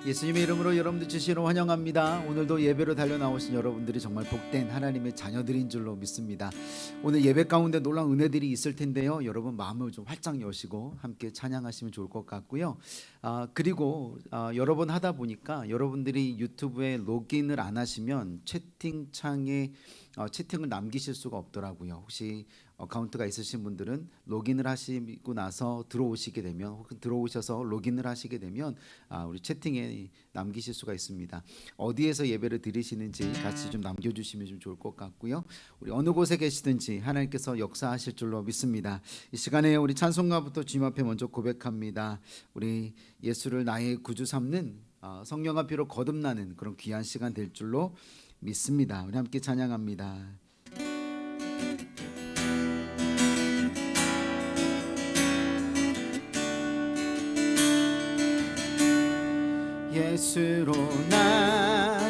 예수님의 이름으로 여러분들 주시로 환영합니다. 오늘도 예배로 달려 나오신 여러분들이 정말 복된 하나님의 자녀들인 줄로 믿습니다. 오늘 예배 가운데 놀라운 은혜들이 있을 텐데요. 여러분 마음을 좀 활짝 여시고 함께 찬양하시면 좋을 것 같고요. 그리고 여러 번 하다 보니까 여러분들이 유튜브에 로그인을 안 하시면 채팅창에 채팅을 남기실 수가 없더라고요. 혹시 어카운트가 있으신 분들은 로그인을 하시고 나서 들어오시게 되면 혹은 들어오셔서 로그인을 하시게 되면 우리 채팅에 남기실 수가 있습니다. 어디에서 예배를 드리시는지 같이 좀 남겨주시면 좀 좋을 것 같고요. 우리 어느 곳에 계시든지 하나님께서 역사하실 줄로 믿습니다. 이 시간에 우리 찬송가부터 주님 앞에 먼저 고백합니다. 우리 예수를 나의 구주 삼는 성령과 피로 거듭나는 그런 귀한 시간 될 줄로 믿습니다. 우리 함께 찬양합니다. 예수로 나의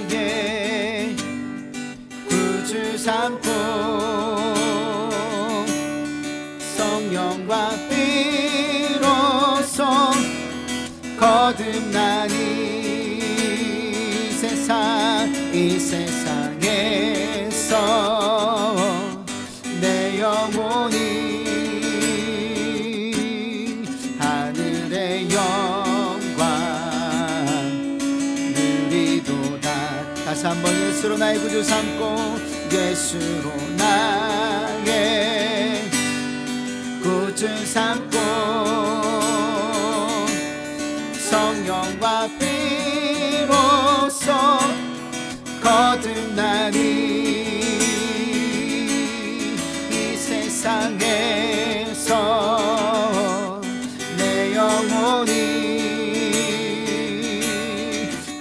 구주 삼고 성령과 피로써 거듭나니 이 세상에서 내 영혼이 하늘의 영광 누리도다. 다시 한번 예수로 나의 구주 삼고 예수로 나의 구주 삼고 성령과 피로써 거듭나니 이 세상에서 내 영혼이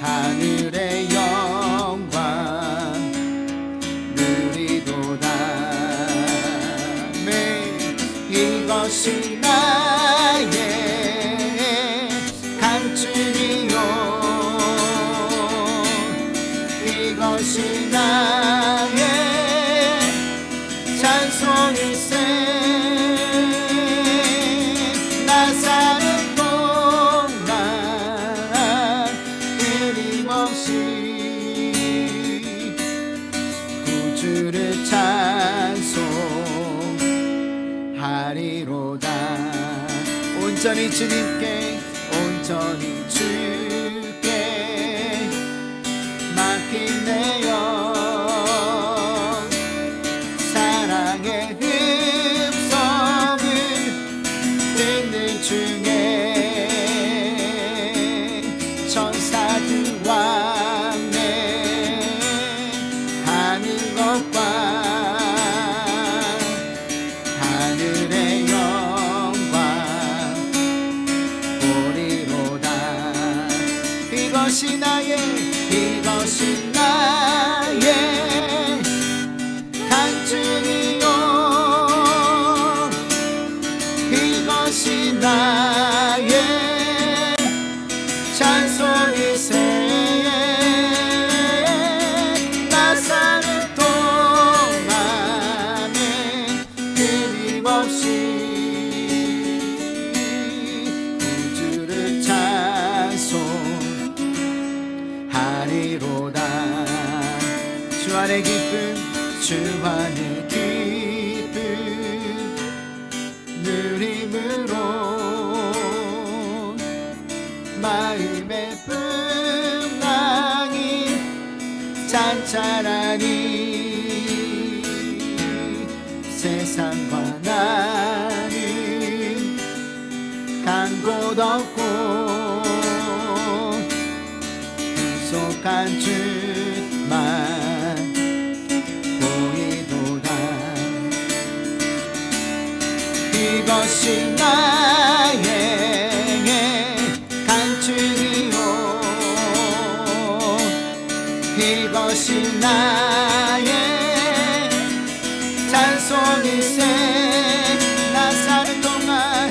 하늘의 영광 누리도다. 이것이 나의 간증이요 이것이 나의 찬송일세. 나 사는 동안 끊임없이 구주를 찬송하리로다. 온전히 주님께 온전히 주께 맡긴 내 영 사랑의 음성을 듣는 중에 천사들 왕래하는 것과 하늘의 영광 보리로다. 이것이 나의 간증이요 이것이 나의 찬송일세. 나 사는 동안에 끊임없이 구주를 찬송하리로다. 주 안의 기쁨 주 안의 기쁨 누림으로 마음의 풍랑이 잔잔하니 세상과 나는 간 곳 없고 구속한 주만 이것이 나의 간증이요 이것이 나의 찬송일세. 나 사는 동안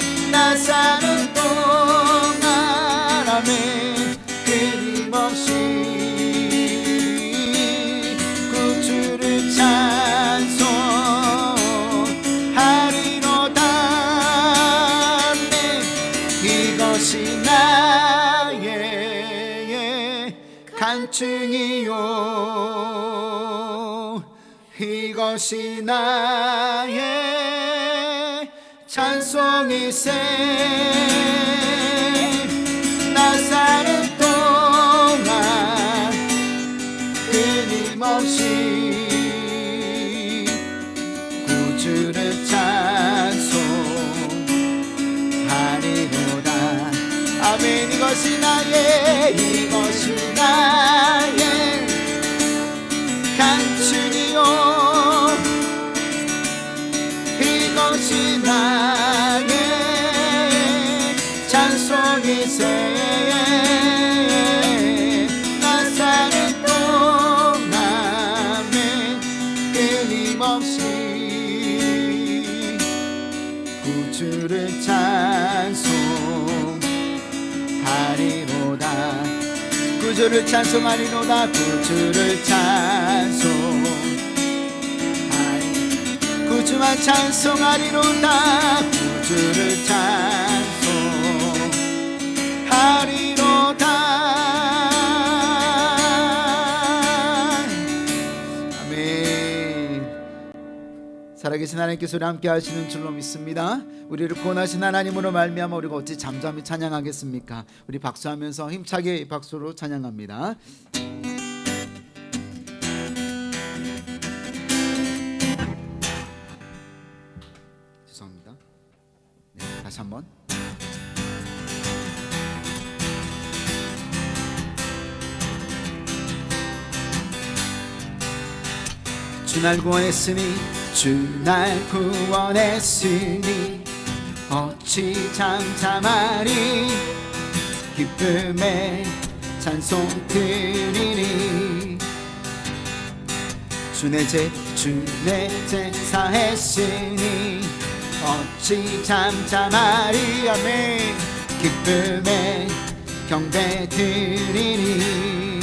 아멘 끊임없이 구주를 찬송하리로다. 간증이요 이것이 나의 찬송이세 나 사는 동안 끊임없이 구주를 찬송하리로다 아멘 이것이 나의 간증이요 이것이 나의 찬송이세 나 사는 동안에 끊임없이 구주를 찬송하리로다 구주를 찬송하리로다 구주를 구주만 찬송하리로다 구주를 찬송하리로다 아멘 살아계신 하나님께서 우리 함께 하시는 줄로 믿습니다. 우리를 구원하신 하나님으로 말미암아 우리가 어찌 잠잠히 찬양하겠습니까? 우리 박수하면서 힘차게 박수로 찬양합니다. 죄송합니다. 네, 다시 한번. 주 날 구원했으니 주 날 구원했으니 어찌 잠잠하리 기쁨에 찬송 드리니 주 내 제사 했으니 어찌 잠잠하리 아멘 기쁨에 경배 드리니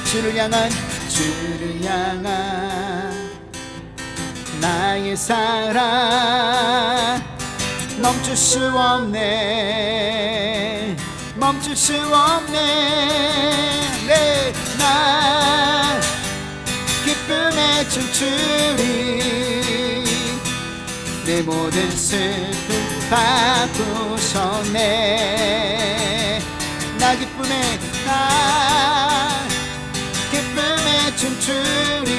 주를 향한 나의 사랑 멈출 수 없네 네, 나 기쁨에 춤추리 내 모든 슬픔 바꾸셨네 나 기쁨에 춤추리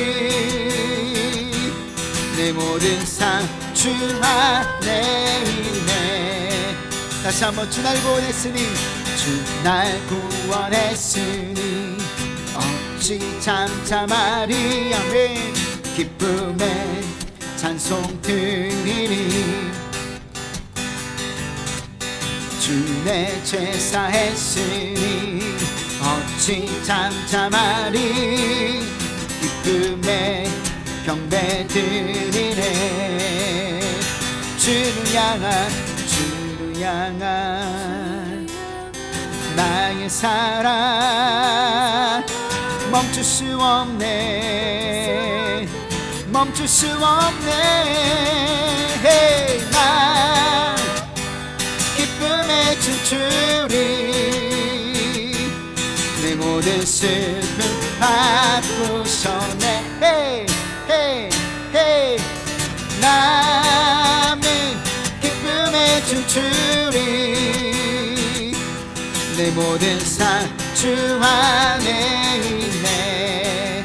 내 모든 삶 주 안에 있네 다시 한번 주 날 구원했으니 어찌 잠잠하리 아멘 기쁨에 찬송 드리니 주 내 제사 했으니 어찌 잠잠하리 기쁨에 경배 드리네 주를 향한 나의 사랑 멈출 수 없네 나 기쁨에 춤추리 내 모든 슬픔 바꾸셨네 나는 기쁨에 춤추리 내 모든 삶 주 안에 있네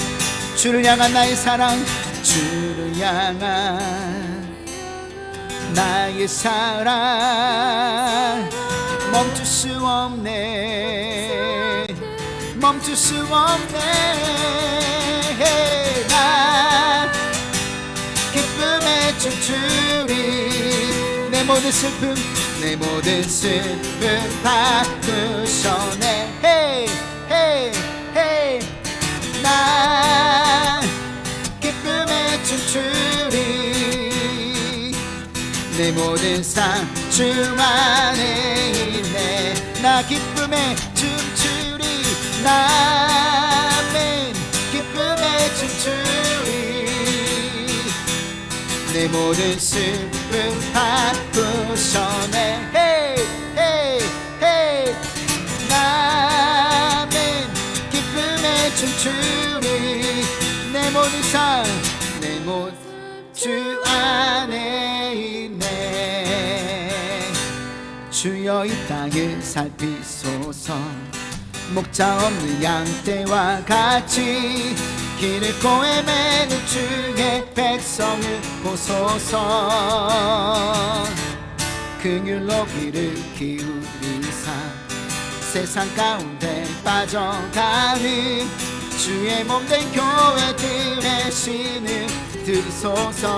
주를 향한 나의 사랑 주를 향한 나의 사랑 멈출 수 없네 나 기쁨에 춤추리 내 모든 슬픔 바꾸셨네 나 기쁨에 춤추리 내 모든 삶 주 안에 있네 나 기쁨에 춤추리 나는 기쁨에 춤추리 내 모든 슬픔 바꾸셨네 나는 주여 이 땅을 살피소서. 목자 없는 양떼와 같이 길을 잃고 헤매는 주의 백성을 보소서. 긍휼로 귀를 기울이사 세상 가운데 빠져가는 주의 몸된 교회들의 신을 들으소서.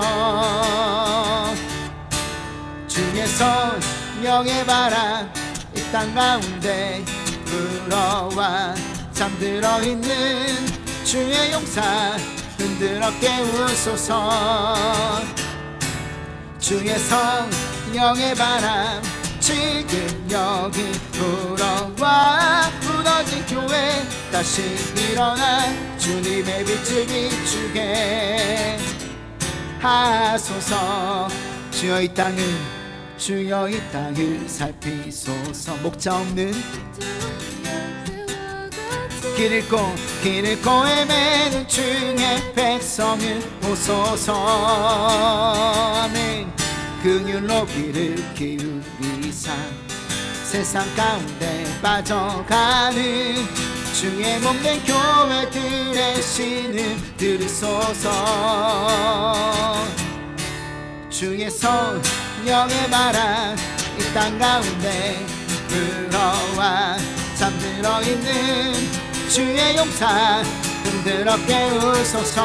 주의 성령의 바람 이 땅 가운데 불어와 잠들어 있는 주의 용사 흔들어 깨우소서. 주의 성령의 바람 지금 여기 불어와 무너진 교회 다시 일어나 주님의 빛을 비추게 하소서. 주여 이 땅을 살피소서. 목자 없는 길 잃고 헤매는 주의 백성을 보소서. 아멘. 긍휼로 귀를 기울이사 세상 가운데 빠져가는 주의 몸된 교회들의 신을 들으소서. 주의 성령의 바람 이 땅 가운데 불어와 잠들어 있는 주의 용사 흔들어 깨우소서.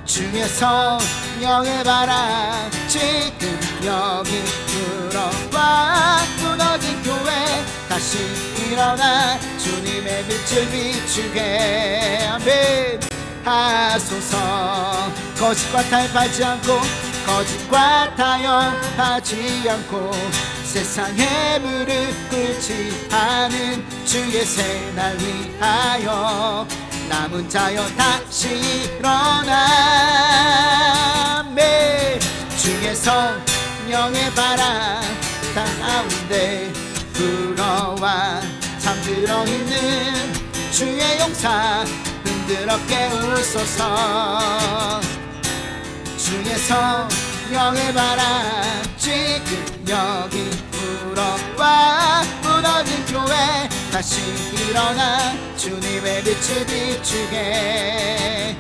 주의 성령의 바람 지금 여기 불어와 무너진 교회 다시 일어나 주님의 빛을 비추게 아멘 하소서. 거짓과 타협하지 않고 거짓과 타협하지 않고 세상의 무릎 꿇지 않은 주의 새날 위하여 남은 자여 다시 일어나. 아멘. 주의 성령의 바람 땅 가운데 불어와 잠들어 있는 주의 용사 흔들어 깨우소서. 주의 성령의 바람 지금 여기 불어와 무너진 교회 다시 일어나 주님의 빛을 비추게.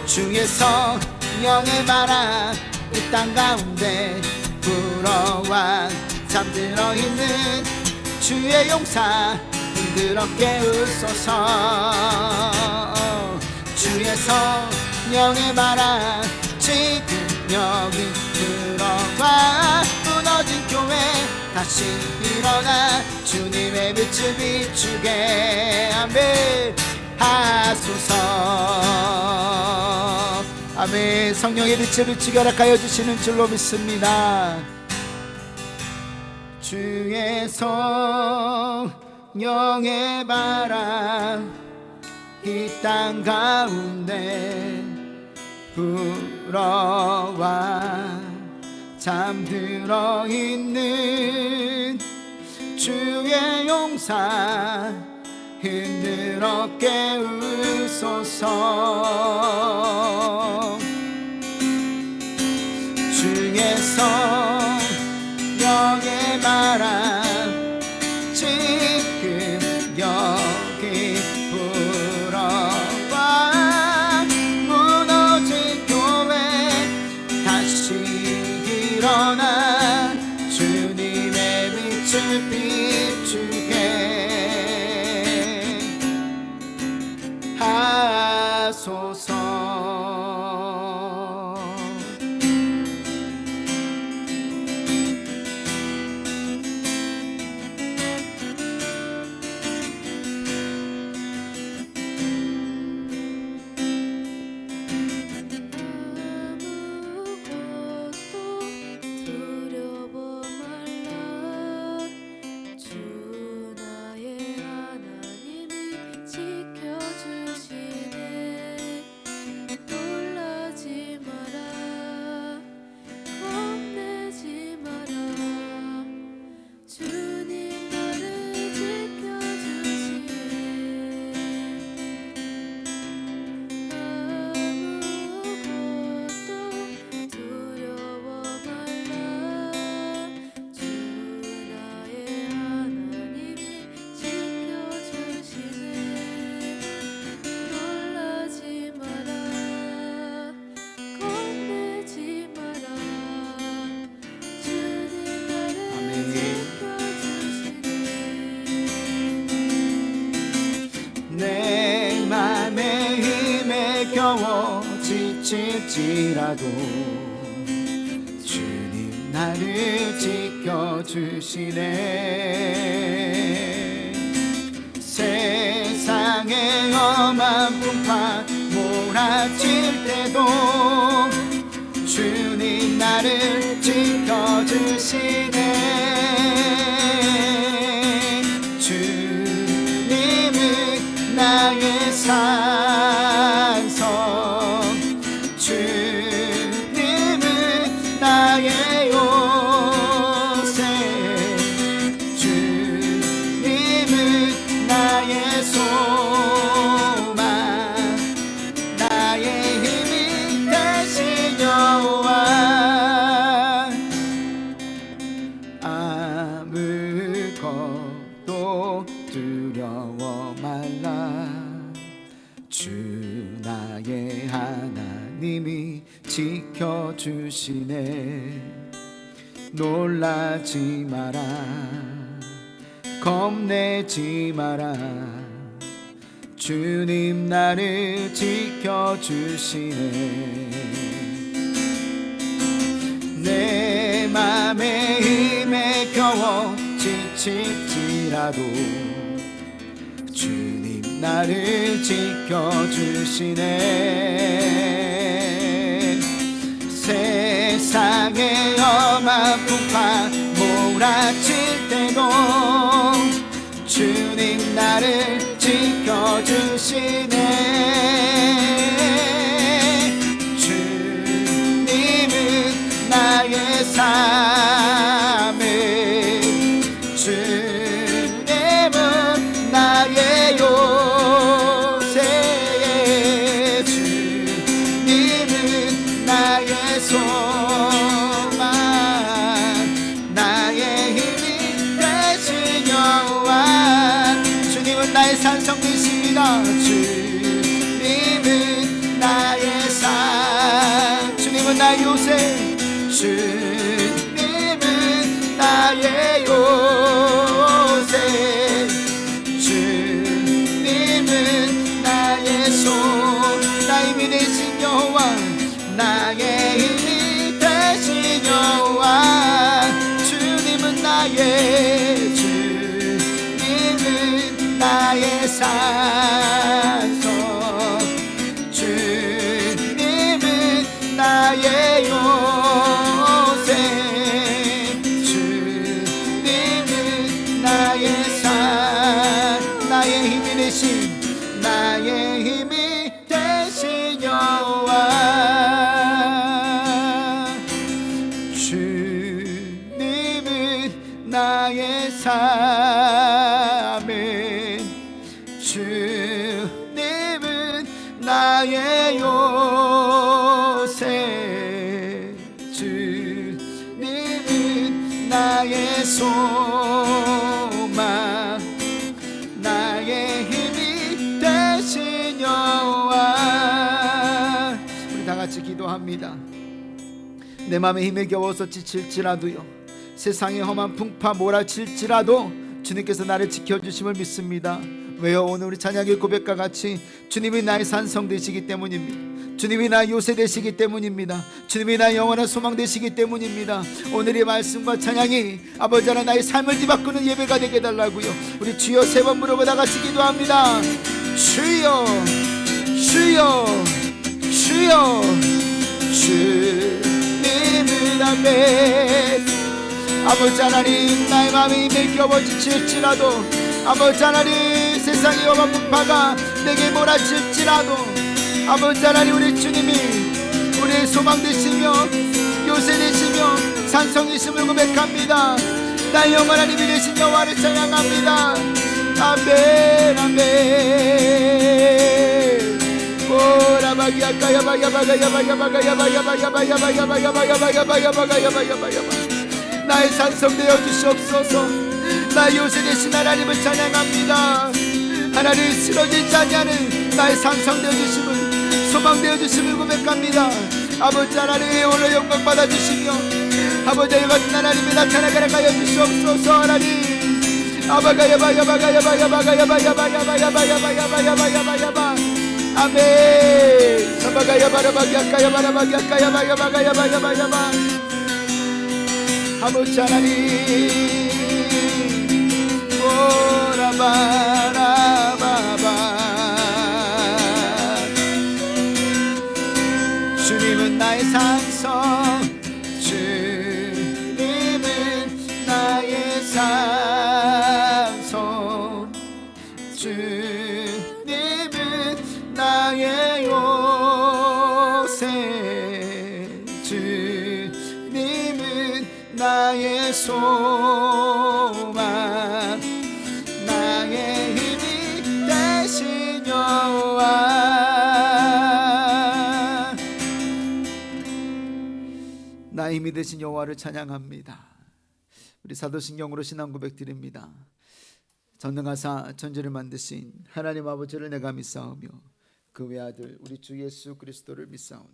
주의 성령의 바람 이 땅 가운데 불어와 잠들어 있는 주의 용사 흔들어 깨우소서. 주의 성령의 바람 지금 여기 들어와 무너진 교회 다시 일어나 주님의 빛을 비추게 아멘 하소서. 아멘. 성령의 빛을 비추게 허락하여 주시는 줄로 믿습니다. 주의 성령의 바람 이 땅 가운데 불어와 잠들어 있는 주의 용사 흔들어 깨우소서. 주의 성령의 바람 지금 여기 불어와 무너진 교회 다시 일어나 주님의 빛을 비추게 하소서. 지칠지라도 주님 나를 지켜주시네. 세상의 험한 풍파 몰아칠 때도 주님 나를 지켜주시네. 주님은 나의 산성, 주님은 나의 요새, 주님은 나의 소망, 나의 힘이 되신 여호와. 아무것도 두려워 말라. 주 나의 하나님이 지켜주시네. 놀라지 마라, 겁내지 마라. 주님 나를 지켜주시네. 내 맘에 힘에 겨워 지칠지라도 주님 나를 지켜주시네. 세상의 험한 풍파 몰아칠 때도 주님 나를 지켜주시네. 주님은 나의 삶을, 주님은 나의 요새, 주님은 나의 소망, 나의 힘이 되신 여호와. 주님은 나의 산성 되십니다. 주님은 나의 산, 주님은 나의 요새, 주님은 나의 요새, 주님은 나의 손, 나의 힘이 되신 여호와, 나의 힘이 되신 여호와. 주님은 나의, 주님은 나의 산성, 주님은 나의 요새, 주님은 나의 산, 나의 힘이 되신, 나의 힘이 되신 여호와. 주님은 나의 삶을, 주님은 나의 요새, 주님은 나의 소망, 나의 힘이 되신 여호와. 우리 다 같이 기도합니다. 내 맘에 힘에 겨워서 지칠지라도요, 세상의 험한 풍파 몰아칠지라도 주님께서 나를 지켜주심을 믿습니다. 왜요? 오늘 우리 찬양의 고백과 같이 주님이 나의 산성 되시기 때문입니다. 주님이 나의 요새 되시기 때문입니다. 주님이 나의 영원한 소망 되시기 때문입니다. 오늘의 말씀과 찬양이 아버지 하나 나의 삶을 뒤바꾸는 예배가 되게 해달라고요. 우리 주여 세 번 부르고 다 같이 기도합니다. 주여, 주여, 주여. 주님을 앞에 아버지 하나님, 나의 마음이 힘에 겨워 지칠지라도, 아버지 하나님 세상의 험한 풍파가 내게 몰아칠지라도, 아버지 하나님 우리 주님이 우리의 소망 되시며 요새 되시며 산성이심을 고백합니다. 나의 영원한 힘이 되신 여호와를 찬양합니다. 아멘, 아멘. 나의 산성 되어 주시옵소서. 나의 요새 되신 하나님을 찬양합니다. 하나님 쓰러지지 아니하는 나의 산성 되어 주심을, 소망 되어 주심을 고백합니다. 아버지 하나님 오늘 영광 받아 주시며 아버지 같은 하나님이 나타나게 하여 주시옵소서. 하나님 아바가야바야바가야바야바야바야바야바야바야바야바야바야바 아멘. 사바가야바라바야까야바라바야까야바야바가야바야바야바. 아버지 하나님, 오라바라바바. 주님은 나의 산성, 주님은 나의 산성, 주님은 나의 요새, 주님은 나의 소망, 나의 힘이 되신 여호와. 나의 힘이 되신 여호와를 찬양합니다. 우리 사도신경으로 신앙 고백 드립니다. 전능하사 천지를 만드신 하나님 아버지를 내가 믿사오며 그 외아들 우리 주 예수 그리스도를 믿사오니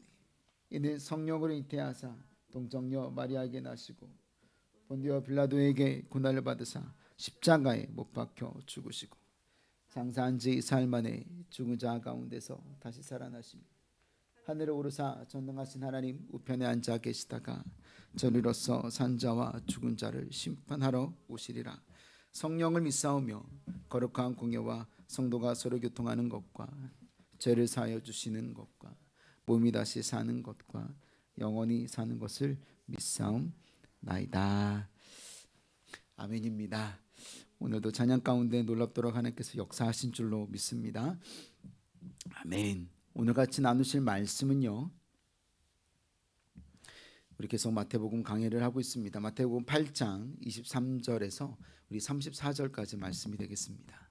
이는 성령으로 잉태하사 동정녀 마리아에게 나시고 본디오 빌라도에게 고난을 받으사 십자가에 못 박혀 죽으시고 장사한 지 사흘 만에 죽은 자 가운데서 다시 살아나시며 하늘에 오르사 전능하신 하나님 우편에 앉아 계시다가 저리로서 산자와 죽은 자를 심판하러 오시리라. 성령을 믿사오며 거룩한 공예와 성도가 서로 교통하는 것과 죄를 사하여 주시는 것과 몸이 다시 사는 것과 영원히 사는 것을 믿사옵나이다. 아멘입니다. 오늘도 찬양 가운데 놀랍도록 하나님께서 역사하신 줄로 믿습니다. 아멘. 오늘 같이 나누실 말씀은요, 우리 계속 마태복음 강해를 하고 있습니다. 마태복음 8장 23절에서 우리 34절까지 말씀이 되겠습니다.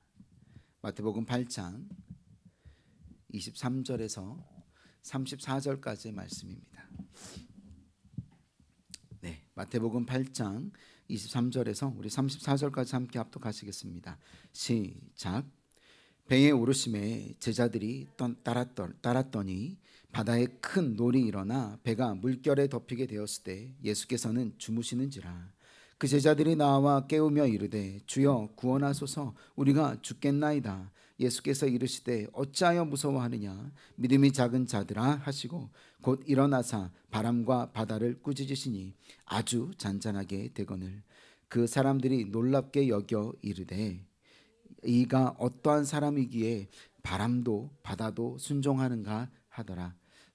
마태복음 8장 23절에서 34절까지의 말씀입니다. 네, 마태복음 8장 23절에서 우리 34절까지 함께 합독하시겠습니다. 시작. 배에 오르심에 제자들이 따랐더니 바다에 큰 놀이 일어나 배가 물결에 덮이게 되었을 때 예수께서는 주무시는지라. 그 제자들이 나와 깨우며 이르되 주여 구원하소서 우리가 죽겠나이다. 예수께서 이르시되 어찌하여 무서워하느냐 믿음이 작은 자들아 하시고 곧 일어나사 바람과 바다를 꾸짖으시니 아주 잔잔하게 되거늘 그 사람들이 놀랍게 여겨 이르되 이가 어떠한 사람이기에 바람도 바다도 순종하는가 하더라.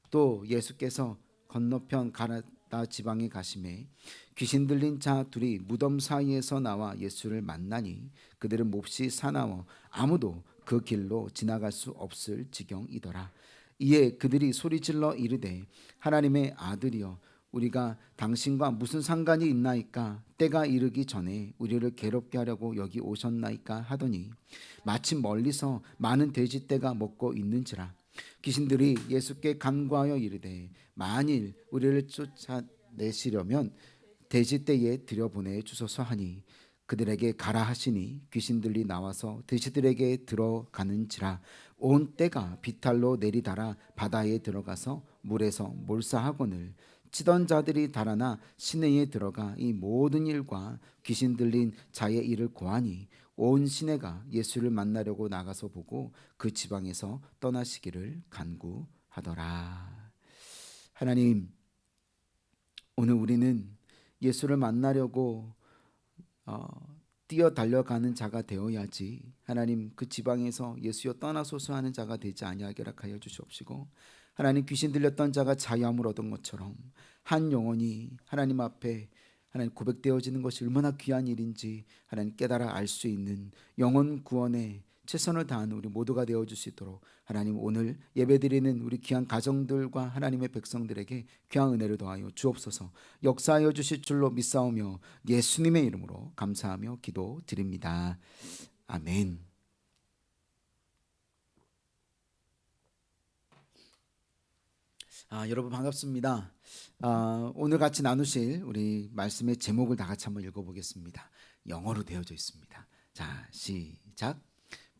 또 예수께서 건너편 가라다 지방에 가심에 귀신 들린 자 둘이 무덤 사이에서 나와 예수를 만나니 그들은 몹시 사나워 아무도 그 길로 지나갈 수 없을 지경이더라. 이에 그들이 소리질러 이르되 하나님의 아들이여 우리가 당신과 무슨 상관이 있나이까? 때가 이르기 전에 우리를 괴롭게 하려고 여기 오셨나이까? 하더니 마침 멀리서 많은 돼지떼가 먹고 있는지라. 귀신들이 예수께 간구하여 이르되 만일 우리를 쫓아내시려면 돼지떼에 들여보내 주소서 하니 그들에게 가라 하시니 귀신들이 나와서 돼지들에게 들어가는지라. 온 떼가 비탈로 내리달아 바다에 들어가서 물에서 몰사하거늘 치던 자들이 달아나 시내에 들어가 이 모든 일과 귀신 들린 자의 일을 고하니 온 시내가 예수를 만나려고 나가서 보고 그 지방에서 떠나시기를 간구하더라. 하나님, 오늘 우리는 예수를 만나려고 뛰어 달려가는 자가 되어야지 하나님 그 지방에서 예수여 떠나소서 하는 자가 되지 아니하게 하여 주시옵시고 하나님 귀신 들렸던 자가 자유함을 얻은 것처럼 한 영혼이 하나님 앞에 하나님 고백되어지는 것이 얼마나 귀한 일인지 하나님 깨달아 알 수 있는 영혼 구원에 최선을 다하는 우리 모두가 되어줄 수 있도록 하나님 오늘 예배드리는 우리 귀한 가정들과 하나님의 백성들에게 귀한 은혜를 더하여 주옵소서. 역사하여 주실 줄로 믿사오며 예수님의 이름으로 감사하며 기도드립니다. 아멘. 여러분 반갑습니다. 오늘 같이 나누실 우리 말씀의 제목을 다 같이 한번 읽어보겠습니다. 영어로 되어져 있습니다. 자, 시작.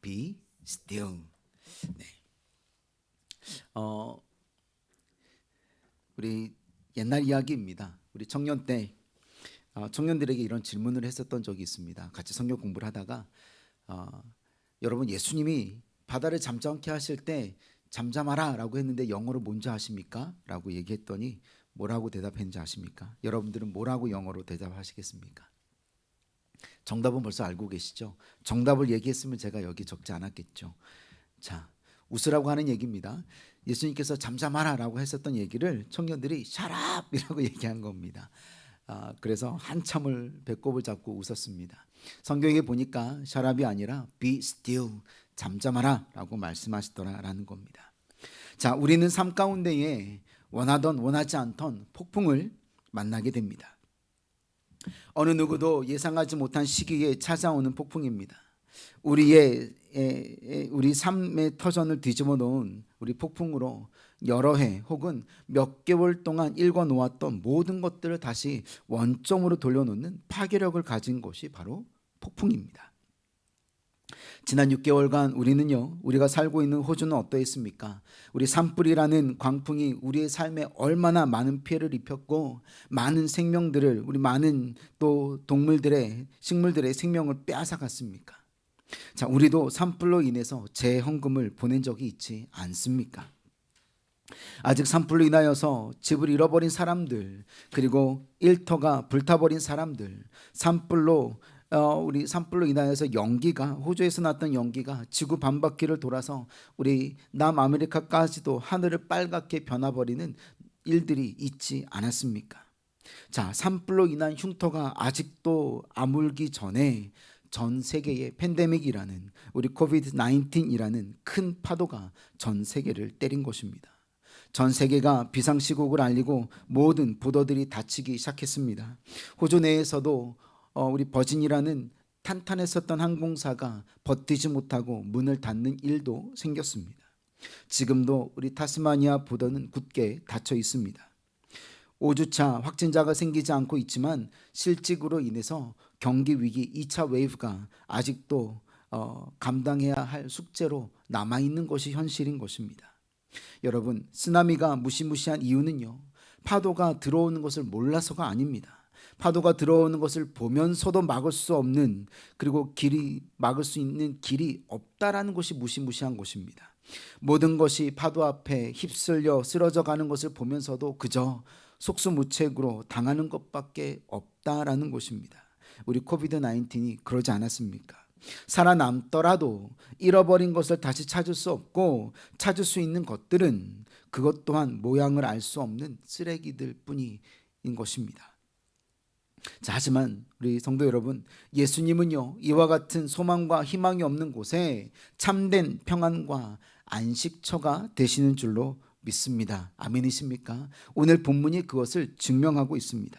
Be still. 네. 우리 옛날 이야기입니다. 우리 청년 때 청년들에게 이런 질문을 했었던 적이 있습니다. 같이 성경 공부를 하다가 여러분 예수님이 바다를 잠잠케 하실 때 잠잠하라 라고 했는데 영어로 뭔지 아십니까? 라고 얘기했더니 뭐라고 대답했는지 아십니까? 여러분들은 뭐라고 영어로 대답하시겠습니까? 정답은 벌써 알고 계시죠? 정답을 얘기했으면 제가 여기 적지 않았겠죠. 자, 웃으라고 하는 얘기입니다. 예수님께서 잠잠하라 라고 했었던 얘기를 청년들이 shut up 이라고 얘기한 겁니다. 그래서 한참을 배꼽을 잡고 웃었습니다. 성경에 보니까 shut up이 아니라 be still, 잠잠하라 라고 말씀하시더라라는 겁니다. 자, 우리는 삶 가운데에 원하던 원하지 않던 폭풍을 만나게 됩니다. 어느 누구도 예상하지 못한 시기에 찾아오는 폭풍입니다. 우리 삶의 터전을 뒤집어 놓은 우리 폭풍으로 여러 해 혹은 몇 개월 동안 읽어 놓았던 모든 것들을 다시 원점으로 돌려놓는 파괴력을 가진 것이 바로 폭풍입니다. 지난 6개월간 우리가 살고 있는 호주는 어떠했습니까? 우리 산불이라는 광풍이 우리의 삶에 얼마나 많은 피해를 입혔고 많은 생명들을, 우리 많은 또 동물들의, 식물들의 생명을 빼앗아갔습니까? 자, 우리도 산불로 인해서 재헌금을 보낸 적이 있지 않습니까? 아직 산불로 인하여서 집을 잃어버린 사람들, 그리고 일터가 불타버린 사람들, 우리 산불로 인하여서 연기가, 호주에서 났던 연기가 지구 반바퀴를 돌아서 우리 남아메리카까지도 하늘을 빨갛게 변화버리는 일들이 있지 않았습니까? 자, 산불로 인한 흉터가 아직도 아물기 전에 전 세계의 팬데믹이라는 우리 코비드 19이라는 큰 파도가 전 세계를 때린 것입니다. 전 세계가 비상시국을 알리고 모든 보도들이 닫히기 시작했습니다. 호주 내에서도 우리 버진이라는 탄탄했었던 항공사가 버티지 못하고 문을 닫는 일도 생겼습니다. 지금도 우리 타스마니아 보도는 굳게 닫혀 있습니다. 5주차 확진자가 생기지 않고 있지만 실직으로 인해서 경기 위기 2차 웨이브가 아직도 감당해야 할 숙제로 남아있는 것이 현실인 것입니다. 여러분, 쓰나미가 무시무시한 이유는요, 파도가 들어오는 것을 몰라서가 아닙니다. 파도가 들어오는 것을 보면서도 막을 수 없는, 그리고 막을 수 있는 길이 없다라는 것이 무시무시한 것입니다. 모든 것이 파도 앞에 휩쓸려 쓰러져 가는 것을 보면서도 그저 속수무책으로 당하는 것밖에 없다라는 것입니다. 우리 코비드 19이 그러지 않았습니까? 살아남더라도 잃어버린 것을 다시 찾을 수 없고, 찾을 수 있는 것들은 그것 또한 모양을 알 수 없는 쓰레기들 뿐인 것입니다. 자, 하지만 우리 성도 여러분, 예수님은요, 이와 같은 소망과 희망이 없는 곳에 참된 평안과 안식처가 되시는 줄로 믿습니다. 아멘이십니까? 오늘 본문이 그것을 증명하고 있습니다.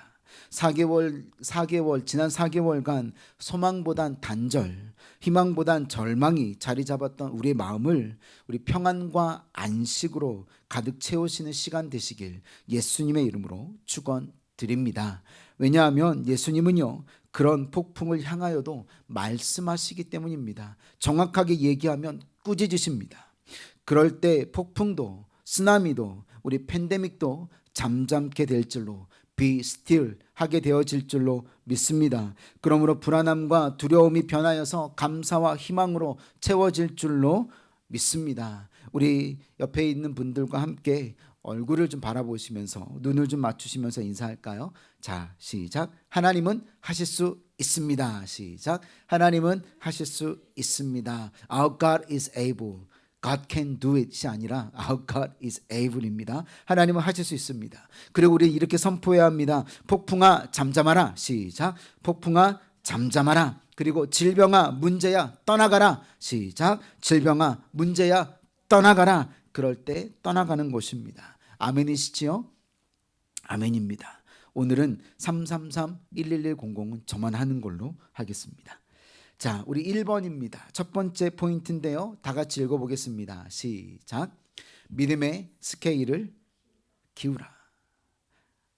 4개월, 지난 4개월간 소망보단 단절, 희망보단 절망이 자리 잡았던 우리의 마음을 우리 평안과 안식으로 가득 채우시는 시간 되시길 예수님의 이름으로 축원드립니다. 왜냐하면 예수님은요, 그런 폭풍을 향하여도 말씀하시기 때문입니다. 정확하게 얘기하면 꾸짖으십니다. 그럴 때 폭풍도, 쓰나미도, 우리 팬데믹도 잠잠게 될 줄로, be still 하게 되어질 줄로 믿습니다. 그러므로 불안함과 두려움이 변하여서 감사와 희망으로 채워질 줄로 믿습니다. 우리 옆에 있는 분들과 함께 얼굴을 좀 바라보시면서 눈을 좀 맞추시면서 인사할까요? 자, 시작. 하나님은 하실 수 있습니다. 시작. 하나님은 하실 수 있습니다. Our God is able. God can do it이 아니라 Our God is able입니다. 하나님은 하실 수 있습니다. 그리고 우리 이렇게 선포해야 합니다. 폭풍아 잠잠하라. 시작. 폭풍아 잠잠하라. 그리고 질병아 문제야 떠나가라. 시작. 질병아 문제야 떠나가라. 그럴 때 떠나가는 것입니다. 아멘이시지요? 아멘입니다. 오늘은 333-11100은 저만 하는 걸로 하겠습니다. 자, 우리 1번입니다. 첫 번째 포인트인데요, 다 같이 읽어보겠습니다. 시작. 믿음의 스케일을 기울라.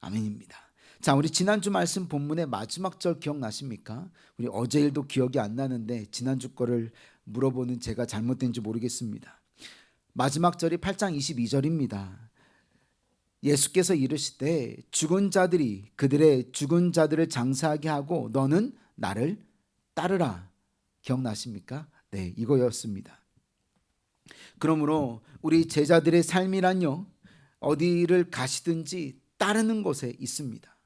아멘입니다. 자, 우리 지난주 말씀 본문의 마지막 절 기억나십니까? 우리 어제 일도 기억이 안 나는데 지난주 거를 물어보는 제가 잘못된지 모르겠습니다. 마지막 절이 8장 22절입니다. 예수께서 이르시되 죽은 자들이 그들의 죽은 자들을 장사하게 하고 너는 나를 따르라. 기억나십니까? 네, 이거였습니다. 그러므로 우리 제자들의 삶이란요, 어디를 가시든지 따르는 곳에 있습니다.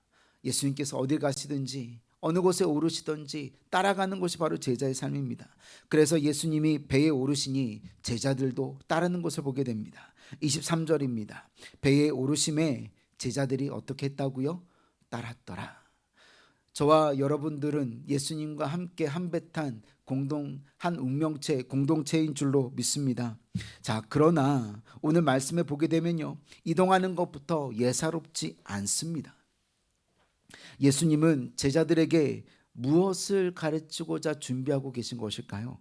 예수님께서 어딜 가시든지 어느 곳에 오르시든지 따라가는 것이 바로 제자의 삶입니다. 그래서 예수님이 배에 오르시니 제자들도 따르는 것을 보게 됩니다. 23절입니다. 배에 오르심에 제자들이 어떻게 했다고요? 따랐더라. 저와 여러분들은 예수님과 함께 한 배 탄 한 운명체, 공동체인 줄로 믿습니다. 자, 그러나 오늘 말씀에 보게 되면요, 이동하는 것부터 예사롭지 않습니다. 예수님은 제자들에게 무엇을 가르치고자 준비하고 계신 것일까요?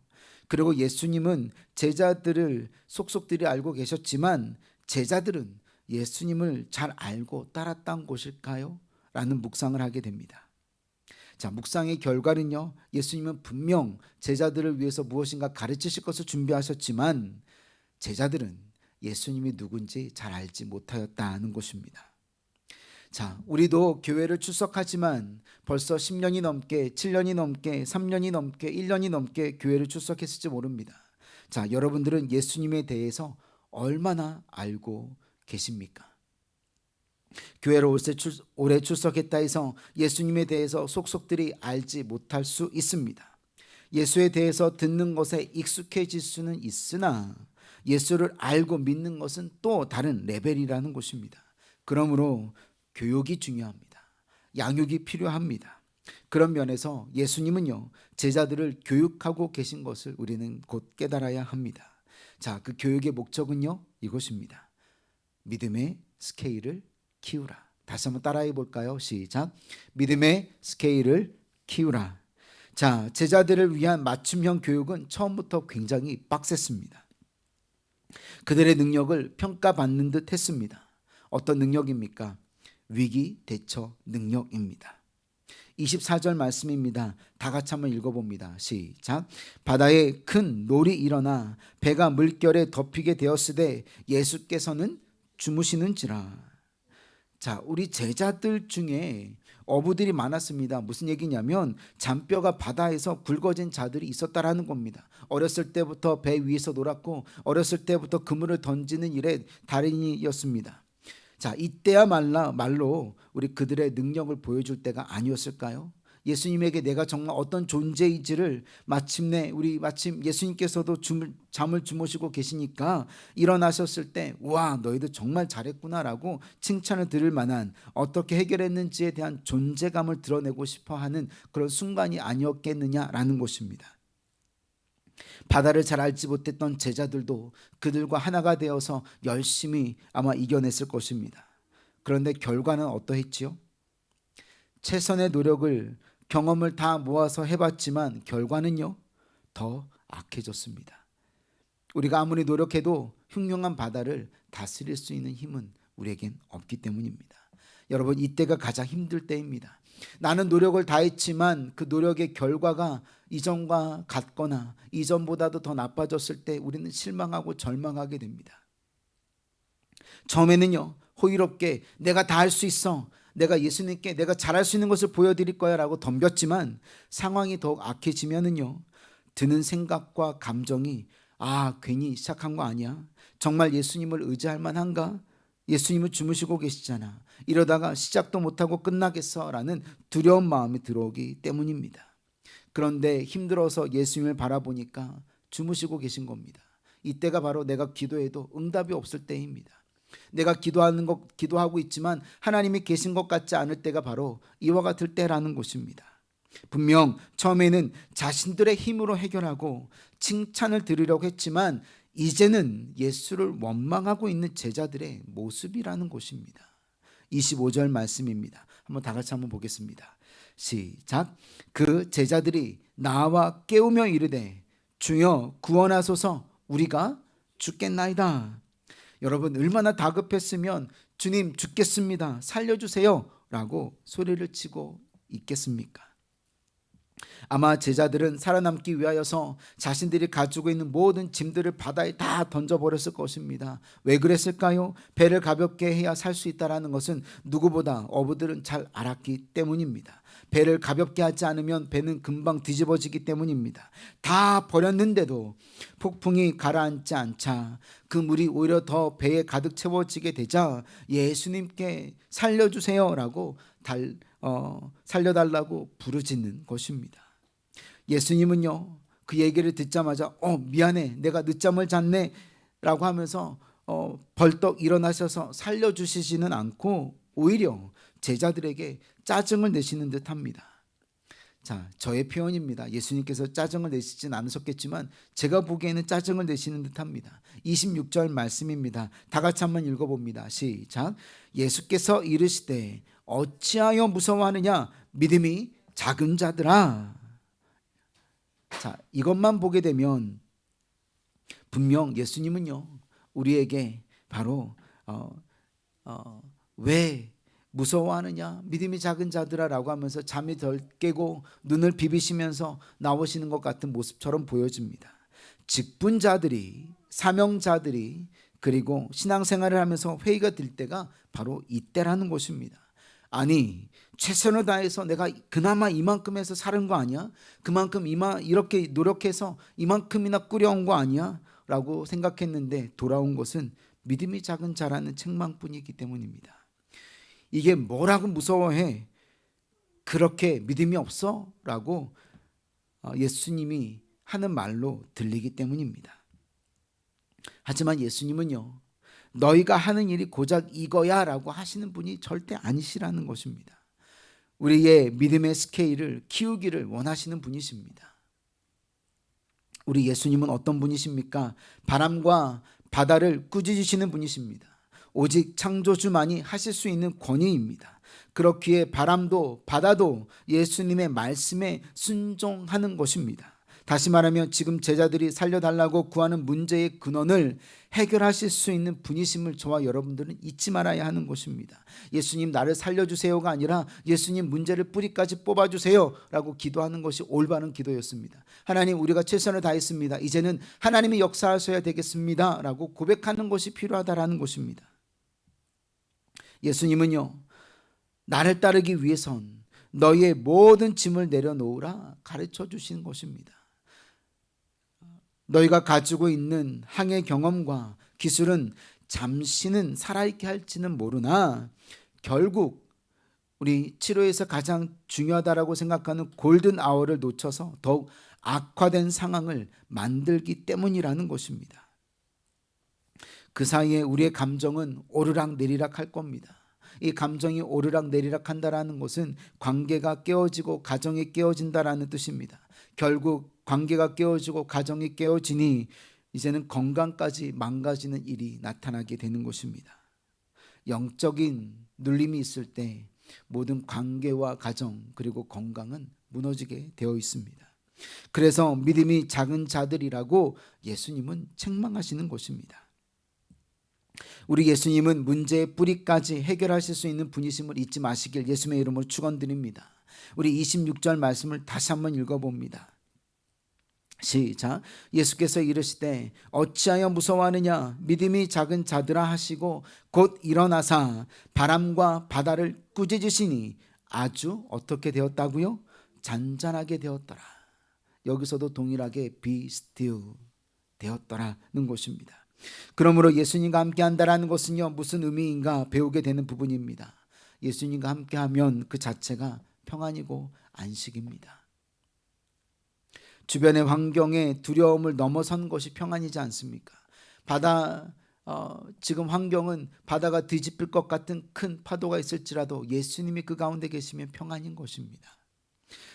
그리고 예수님은 제자들을 속속들이 알고 계셨지만 제자들은 예수님을 잘 알고 따랐던 것일까요? 라는 묵상을 하게 됩니다. 자, 묵상의 결과는요, 예수님은 분명 제자들을 위해서 무엇인가 가르치실 것을 준비하셨지만 제자들은 예수님이 누군지 잘 알지 못하였다는 것입니다. 자, 우리도 교회를 출석하지만 벌써 10년이 넘게, 7년이 넘게, 3년이 넘게, 1년이 넘게 교회를 출석했을지 모릅니다. 자, 여러분들은 예수님에 대해서 얼마나 알고 계십니까? 교회를 오래 출석했다 해서 예수님에 대해서 속속들이 알지 못할 수 있습니다. 예수에 대해서 듣는 것에 익숙해질 수는 있으나 예수를 알고 믿는 것은 또 다른 레벨이라는 것입니다. 그러므로 교육이 중요합니다. 양육이 필요합니다. 그런 면에서 예수님은요, 제자들을 교육하고 계신 것을 우리는 곧 깨달아야 합니다. 자, 그 교육의 목적은요, 이것입니다. 믿음의 스케일을 키우라. 다시 한번 따라해 볼까요? 시작. 믿음의 스케일을 키우라. 자, 제자들을 위한 맞춤형 교육은 처음부터 굉장히 빡셌습니다. 그들의 능력을 평가받는 듯 했습니다. 어떤 능력입니까? 위기 대처 능력입니다. 24절 말씀입니다. 다 같이 한번 읽어봅니다. 시작. 바다에 큰 놀이 일어나 배가 물결에 덮이게 되었으되 예수께서는 주무시는지라. 자, 우리 제자들 중에 어부들이 많았습니다. 무슨 얘기냐면 잔뼈가 바다에서 굵어진 자들이 있었다라는 겁니다. 어렸을 때부터 배 위에서 놀았고 어렸을 때부터 그물을 던지는 일에 달인이었습니다. 자, 이때야말로 우리 그들의 능력을 보여줄 때가 아니었을까요? 예수님에게 내가 정말 어떤 존재인지를 마침 예수님께서도 잠을 주무시고 계시니까 일어나셨을 때 와, 너희들 정말 잘했구나라고 칭찬을 들을 만한, 어떻게 해결했는지에 대한 존재감을 드러내고 싶어하는 그런 순간이 아니었겠느냐라는 것입니다. 바다를 잘 알지 못했던 제자들도 그들과 하나가 되어서 열심히 아마 이겨냈을 것입니다. 그런데 결과는 어떠했지요? 최선의 노력을, 경험을 다 모아서 해봤지만 결과는요, 더 악해졌습니다. 우리가 아무리 노력해도 흉흉한 바다를 다스릴 수 있는 힘은 우리에겐 없기 때문입니다. 여러분, 이때가 가장 힘들 때입니다. 나는 노력을 다했지만 그 노력의 결과가 이전과 같거나 이전보다도 더 나빠졌을 때 우리는 실망하고 절망하게 됩니다. 처음에는요, 호의롭게 내가 다 할 수 있어, 내가 예수님께 내가 잘할 수 있는 것을 보여드릴 거야 라고 덤볐지만 상황이 더욱 악해지면은요, 드는 생각과 감정이 괜히 시작한 거 아니야? 정말 예수님을 의지할 만한가? 예수님은 주무시고 계시잖아. 이러다가 시작도 못하고 끝나겠어 라는 두려운 마음이 들어오기 때문입니다. 그런데 힘들어서 예수님을 바라보니까 주무시고 계신 겁니다. 이때가 바로 내가 기도해도 응답이 없을 때입니다. 내가 기도하고 있지만 하나님이 계신 것 같지 않을 때가 바로 이와 같을 때라는 것입니다. 분명 처음에는 자신들의 힘으로 해결하고 칭찬을 들으려고 했지만 이제는 예수를 원망하고 있는 제자들의 모습이라는 것입니다. 25절 말씀입니다. 한번 다 같이 한번 보겠습니다. 시작. 그 제자들이 나와 깨우며 이르되 주여 구원하소서, 우리가 죽겠나이다. 여러분, 얼마나 다급했으면 주님 죽겠습니다, 살려주세요 라고 소리를 치고 있겠습니까? 아마 제자들은 살아남기 위하여서 자신들이 가지고 있는 모든 짐들을 바다에 다 던져버렸을 것입니다. 왜 그랬을까요? 배를 가볍게 해야 살 수 있다는 것은 누구보다 어부들은 잘 알았기 때문입니다. 배를 가볍게 하지 않으면 배는 금방 뒤집어지기 때문입니다. 다 버렸는데도 폭풍이 가라앉지 않자 그 물이 오히려 더 배에 가득 채워지게 되자 예수님께 살려주세요라고 살려달라고 부르짖는 것입니다. 예수님은요, 그 얘기를 듣자마자 미안해, 내가 늦잠을 잤네 라고 하면서 벌떡 일어나셔서 살려주시지는 않고 오히려 제자들에게 짜증을 내시는 듯 합니다. 자, 저의 표현입니다. 예수님께서 짜증을 내시진 않으셨겠지만 제가 보기에는 짜증을 내시는 듯 합니다. 26절 말씀입니다. 다 같이 한번 읽어봅니다. 시작. 예수께서 이르시되 어찌하여 무서워하느냐, 믿음이 작은 자들아. 자, 이것만 보게 되면 분명 예수님은요, 우리에게 바로 왜 무서워하느냐, 믿음이 작은 자들아 라고 하면서 잠이 덜 깨고 눈을 비비시면서 나오시는 것 같은 모습처럼 보여집니다. 직분자들이, 사명자들이, 그리고 신앙생활을 하면서 회의가 될 때가 바로 이때라는 것입니다. 아니, 최선을 다해서 내가 그나마 이만큼 해서 사는 거 아니야? 그만큼 이렇게 노력해서 이만큼이나 꾸려온 거 아니야? 라고 생각했는데 돌아온 것은 믿음이 작은 자라는 책망뿐이기 때문입니다. 이게 뭐라고 무서워해? 그렇게 믿음이 없어? 라고 예수님이 하는 말로 들리기 때문입니다. 하지만 예수님은요, 너희가 하는 일이 고작 이거야 라고 하시는 분이 절대 아니시라는 것입니다. 우리의 믿음의 스케일을 키우기를 원하시는 분이십니다. 우리 예수님은 어떤 분이십니까? 바람과 바다를 꾸짖으시는 분이십니다. 오직 창조주만이 하실 수 있는 권위입니다. 그렇기에 바람도 바다도 예수님의 말씀에 순종하는 것입니다. 다시 말하면 지금 제자들이 살려달라고 구하는 문제의 근원을 해결하실 수 있는 분이심을 저와 여러분들은 잊지 말아야 하는 것입니다. 예수님 나를 살려주세요가 아니라 예수님 문제를 뿌리까지 뽑아주세요 라고 기도하는 것이 올바른 기도였습니다. 하나님, 우리가 최선을 다했습니다. 이제는 하나님이 역사하셔야 되겠습니다 라고 고백하는 것이 필요하다라는 것입니다. 예수님은요, 나를 따르기 위해선 너희의 모든 짐을 내려놓으라 가르쳐 주시는 것입니다. 너희가 가지고 있는 항해 경험과 기술은 잠시는 살아있게 할지는 모르나 결국 우리 치료에서 가장 중요하다고 생각하는 골든 아워를 놓쳐서 더욱 악화된 상황을 만들기 때문이라는 것입니다. 그 사이에 우리의 감정은 오르락 내리락 할 겁니다. 이 감정이 오르락 내리락 한다라는 것은 관계가 깨어지고 가정이 깨어진다라는 뜻입니다. 결국 관계가 깨어지고 가정이 깨어지니 이제는 건강까지 망가지는 일이 나타나게 되는 것입니다. 영적인 눌림이 있을 때 모든 관계와 가정 그리고 건강은 무너지게 되어 있습니다. 그래서 믿음이 작은 자들이라고 예수님은 책망하시는 것입니다. 우리 예수님은 문제의 뿌리까지 해결하실 수 있는 분이심을 잊지 마시길 예수님의 이름으로 축원드립니다. 우리 26절 말씀을 다시 한번 읽어봅니다. 시작. 예수께서 이르시되 어찌하여 무서워하느냐, 믿음이 작은 자들아 하시고 곧 일어나사 바람과 바다를 꾸짖으시니 아주 어떻게 되었다고요? 잔잔하게 되었더라. 여기서도 동일하게 be still 되었더라는 것입니다. 그러므로 예수님과 함께 한다라는 것은요, 무슨 의미인가 배우게 되는 부분입니다. 예수님과 함께하면 그 자체가 평안이고 안식입니다. 주변의 환경의 두려움을 넘어선 것이 평안이지 않습니까? 지금 환경은 바다가 뒤집힐 것 같은 큰 파도가 있을지라도 예수님이 그 가운데 계시면 평안인 것입니다.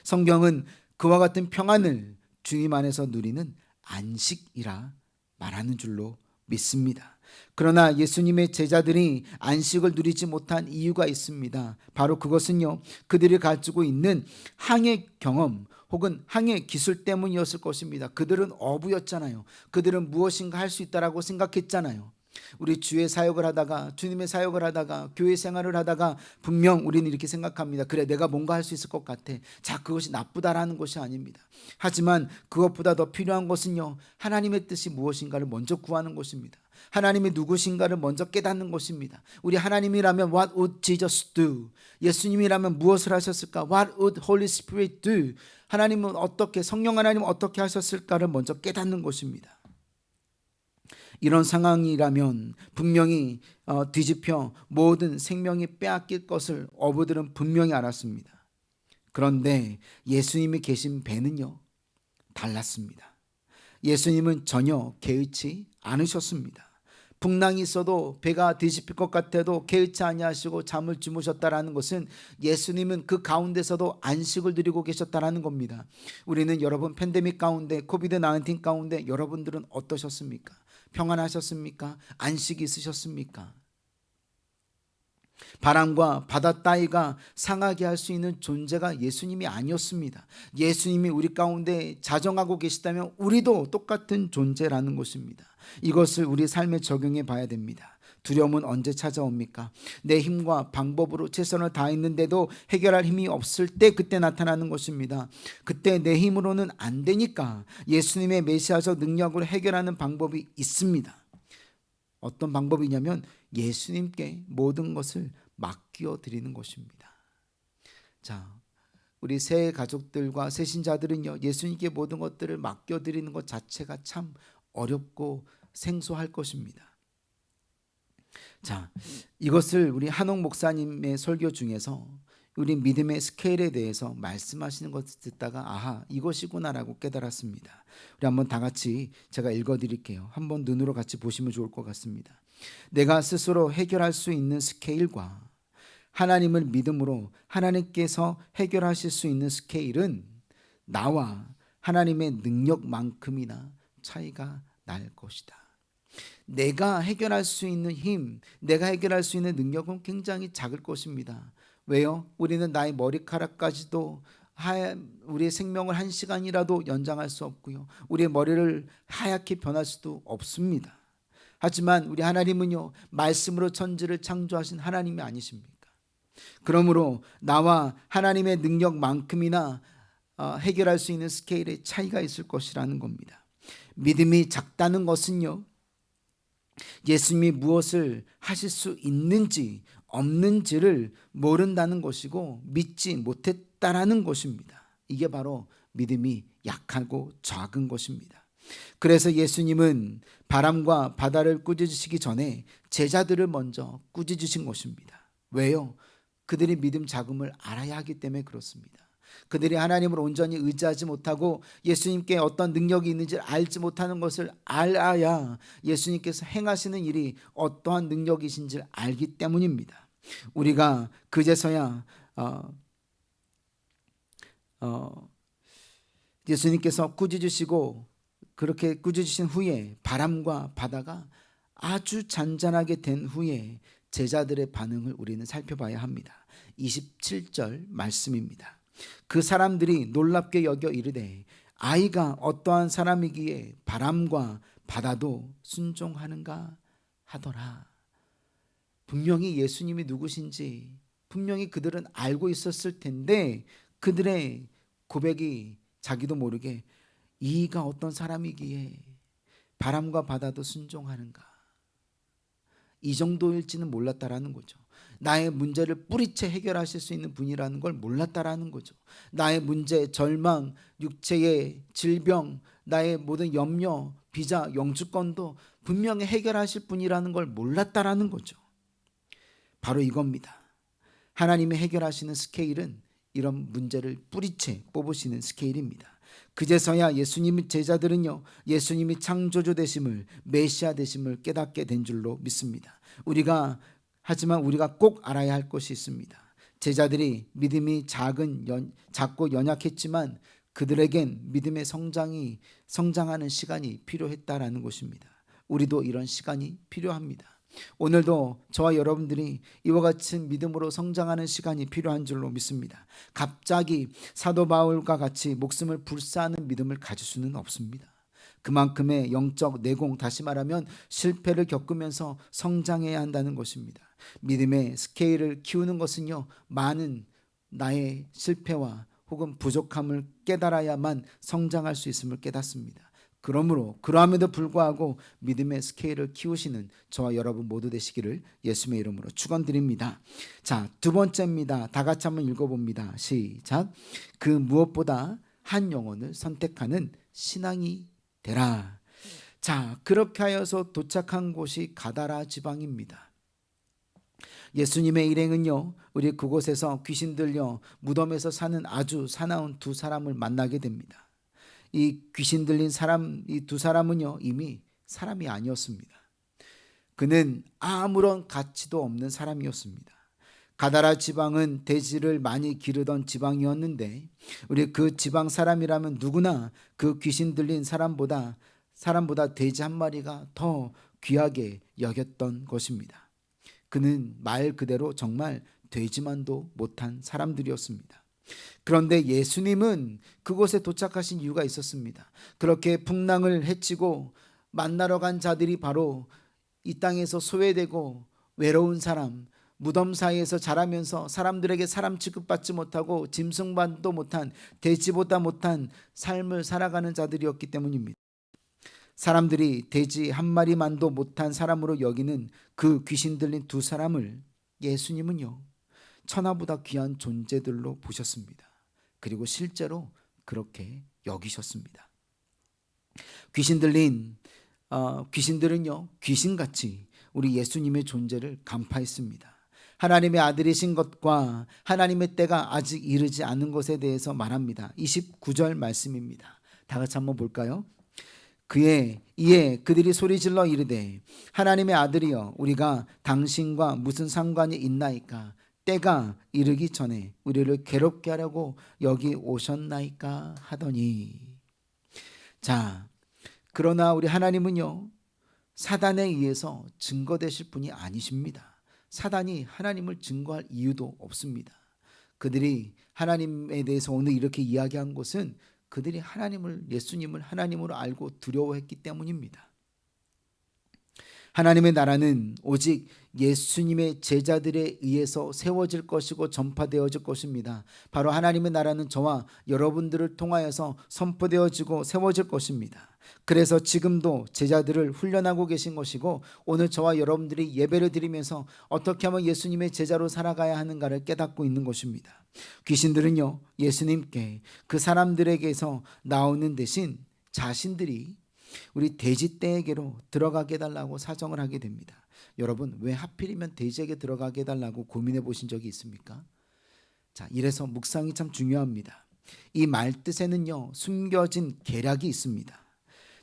성경은 그와 같은 평안을 주님 안에서 누리는 안식이라 말하는 줄로 믿습니다. 그러나 예수님의 제자들이 안식을 누리지 못한 이유가 있습니다. 바로 그것은요, 그들이 가지고 있는 항해 경험 혹은 항해 기술 때문이었을 것입니다. 그들은 어부였잖아요. 그들은 무엇인가 할 수 있다라고 생각했잖아요. 우리 주의 사역을 하다가, 주님의 사역을 하다가, 교회 생활을 하다가 분명 우리는 이렇게 생각합니다. 그래, 내가 뭔가 할 수 있을 것 같아. 자, 그것이 나쁘다라는 것이 아닙니다. 하지만 그것보다 더 필요한 것은요, 하나님의 뜻이 무엇인가를 먼저 구하는 것입니다. 하나님이 누구신가를 먼저 깨닫는 것입니다. 우리 하나님이라면 What would Jesus do? 예수님이라면 무엇을 하셨을까? What would Holy Spirit do? 하나님은 어떻게, 성령 하나님은 어떻게 하셨을까를 먼저 깨닫는 것입니다. 이런 상황이라면 분명히 뒤집혀 모든 생명이 빼앗길 것을 어부들은 분명히 알았습니다. 그런데 예수님이 계신 배는요, 달랐습니다. 예수님은 전혀 개의치 않으셨습니다. 풍랑이 있어도 배가 뒤집힐 것 같아도 개의치 아니하시고 잠을 주무셨다라는 것은 예수님은 그 가운데서도 안식을 누리고 계셨다라는 겁니다. 우리는 여러분 팬데믹 가운데, 코비드-19 가운데 여러분들은 어떠셨습니까? 평안하셨습니까? 안식이 있으셨습니까? 바람과 바다 따위가 상하게 할 수 있는 존재가 예수님이 아니었습니다. 예수님이 우리 가운데 자정하고 계시다면 우리도 똑같은 존재라는 것입니다. 이것을 우리 삶에 적용해 봐야 됩니다. 두려움은 언제 찾아옵니까? 내 힘과 방법으로 최선을 다했는데도 해결할 힘이 없을 때 그때 나타나는 것입니다. 그때 내 힘으로는 안 되니까 예수님의 메시아적 능력으로 해결하는 방법이 있습니다. 어떤 방법이냐면 예수님께 모든 것을 맡겨 드리는 것입니다. 자, 우리 새 가족들과 새 신자들은요, 예수님께 모든 것들을 맡겨 드리는 것 자체가 참 어렵고 생소할 것입니다. 자, 이것을 우리 한옥 목사님의 설교 중에서 우리 믿음의 스케일에 대해서 말씀하시는 것을 듣다가 아하, 이것이구나라고 깨달았습니다. 우리 한번 다 같이 제가 읽어드릴게요. 한번 눈으로 같이 보시면 좋을 것 같습니다. 내가 스스로 해결할 수 있는 스케일과 하나님을 믿음으로 하나님께서 해결하실 수 있는 스케일은 나와 하나님의 능력만큼이나 차이가 날 것이다. 내가 해결할 수 있는 힘, 내가 해결할 수 있는 능력은 굉장히 작을 것입니다. 왜요? 우리는 나의 머리카락까지도 우리의 생명을 1시간이라도 연장할 수 없고요, 우리의 머리를 하얗게 변할 수도 없습니다. 하지만 우리 하나님은요, 말씀으로 천지를 창조하신 하나님이 아니십니까? 그러므로 나와 하나님의 능력만큼이나 해결할 수 있는 스케일의 차이가 있을 것이라는 겁니다. 믿음이 작다는 것은요, 예수님이 무엇을 하실 수 있는지 없는지를 모른다는 것이고 믿지 못했다라는 것입니다. 이게 바로 믿음이 약하고 작은 것입니다. 그래서 예수님은 바람과 바다를 꾸짖으시기 전에 제자들을 먼저 꾸짖으신 것입니다. 왜요? 그들이 믿음 작음을 알아야 하기 때문에 그렇습니다. 그들이 하나님을 온전히 의지하지 못하고 예수님께 어떤 능력이 있는지 알지 못하는 것을 알아야 예수님께서 행하시는 일이 어떠한 능력이신지 알기 때문입니다. 우리가 그제서야 예수님께서 꾸짖으시고 그렇게 꾸짖으신 후에 바람과 바다가 아주 잔잔하게 된 후에 제자들의 반응을 우리는 살펴봐야 합니다. 27절 말씀입니다. 그 사람들이 놀랍게 여겨 이르되 아이가 어떠한 사람이기에 바람과 바다도 순종하는가 하더라. 분명히 예수님이 누구신지 분명히 그들은 알고 있었을 텐데 그들의 고백이 자기도 모르게 이가 어떤 사람이기에 바람과 바다도 순종하는가, 이 정도일지는 몰랐다라는 거죠. 나의 문제를 뿌리채 해결하실 수 있는 분이라는 걸 몰랐다라는 거죠. 나의 문제, 절망, 육체의 질병, 나의 모든 염려, 비자, 영주권도 분명히 해결하실 분이라는 걸 몰랐다라는 거죠. 바로 이겁니다. 하나님이 해결하시는 스케일은 이런 문제를 뿌리채 뽑으시는 스케일입니다. 그제서야 예수님의 제자들은요, 예수님이 창조주 되심을, 메시아 되심을 깨닫게 된 줄로 믿습니다. 하지만 우리가 꼭 알아야 할 것이 있습니다. 제자들이 믿음이 작고 연약했지만 그들에겐 믿음의 성장하는 시간이 필요했다라는 것입니다. 우리도 이런 시간이 필요합니다. 오늘도 저와 여러분들이 이와 같은 믿음으로 성장하는 시간이 필요한 줄로 믿습니다. 갑자기 사도 바울과 같이 목숨을 불사하는 믿음을 가질 수는 없습니다. 그만큼의 영적 내공, 다시 말하면 실패를 겪으면서 성장해야 한다는 것입니다. 믿음의 스케일을 키우는 것은요, 많은 나의 실패와 혹은 부족함을 깨달아야만 성장할 수 있음을 깨닫습니다. 그러므로 그러함에도 불구하고 믿음의 스케일을 키우시는 저와 여러분 모두 되시기를 예수님의 이름으로 축원드립니다. 자, 두 번째입니다. 다 같이 한번 읽어봅니다. 시작. 그 무엇보다 한 영혼을 선택하는 신앙이 되라. 자, 그렇게 하여서 도착한 곳이 가다라 지방입니다. 예수님의 일행은요, 우리 그곳에서 귀신 들려 무덤에서 사는 아주 사나운 두 사람을 만나게 됩니다. 이 귀신 들린 사람, 이 두 사람은요, 이미 사람이 아니었습니다. 그는 아무런 가치도 없는 사람이었습니다. 가다라 지방은 돼지를 많이 기르던 지방이었는데, 우리 그 지방 사람이라면 누구나 그 귀신 들린 사람보다 돼지 한 마리가 더 귀하게 여겼던 것입니다. 그는 말 그대로 정말 돼지만도 못한 사람들이었습니다. 그런데 예수님은 그곳에 도착하신 이유가 있었습니다. 그렇게 풍랑을 헤치고 만나러 간 자들이 바로 이 땅에서 소외되고 외로운 사람, 무덤 사이에서 자라면서 사람들에게 사람 취급받지 못하고 짐승만도 못한, 돼지보다 못한 삶을 살아가는 자들이었기 때문입니다. 사람들이 돼지 한 마리만도 못한 사람으로 여기는 그 귀신 들린 두 사람을 예수님은요, 천하보다 귀한 존재들로 보셨습니다. 그리고 실제로 그렇게 여기셨습니다. 귀신들은요, 귀신같이 우리 예수님의 존재를 간파했습니다. 하나님의 아들이신 것과 하나님의 때가 아직 이르지 않은 것에 대해서 말합니다. 29절 말씀입니다. 다 같이 한번 볼까요? 이에 그들이 소리질러 이르되 하나님의 아들이여, 우리가 당신과 무슨 상관이 있나이까? 때가 이르기 전에 우리를 괴롭게 하려고 여기 오셨나이까 하더니. 자, 그러나 우리 하나님은요, 사단에 의해서 증거되실 분이 아니십니다. 사단이 하나님을 증거할 이유도 없습니다. 그들이 하나님에 대해서 오늘 이렇게 이야기한 것은 그들이 예수님을 하나님으로 알고 두려워했기 때문입니다. 하나님의 나라는 오직 예수님의 제자들에 의해서 세워질 것이고 전파되어질 것입니다. 바로 하나님의 나라는 저와 여러분들을 통하여서 선포되어지고 세워질 것입니다. 그래서 지금도 제자들을 훈련하고 계신 것이고, 오늘 저와 여러분들이 예배를 드리면서 어떻게 하면 예수님의 제자로 살아가야 하는가를 깨닫고 있는 것입니다. 귀신들은요, 예수님께 그 사람들에게서 나오는 대신 자신들이 우리 돼지떼에게로 들어가게 해달라고 사정을 하게 됩니다. 여러분, 왜 하필이면 돼지에게 들어가게 해달라고 고민해 보신 적이 있습니까? 자, 이래서 묵상이 참 중요합니다. 이 말뜻에는요, 숨겨진 계략이 있습니다.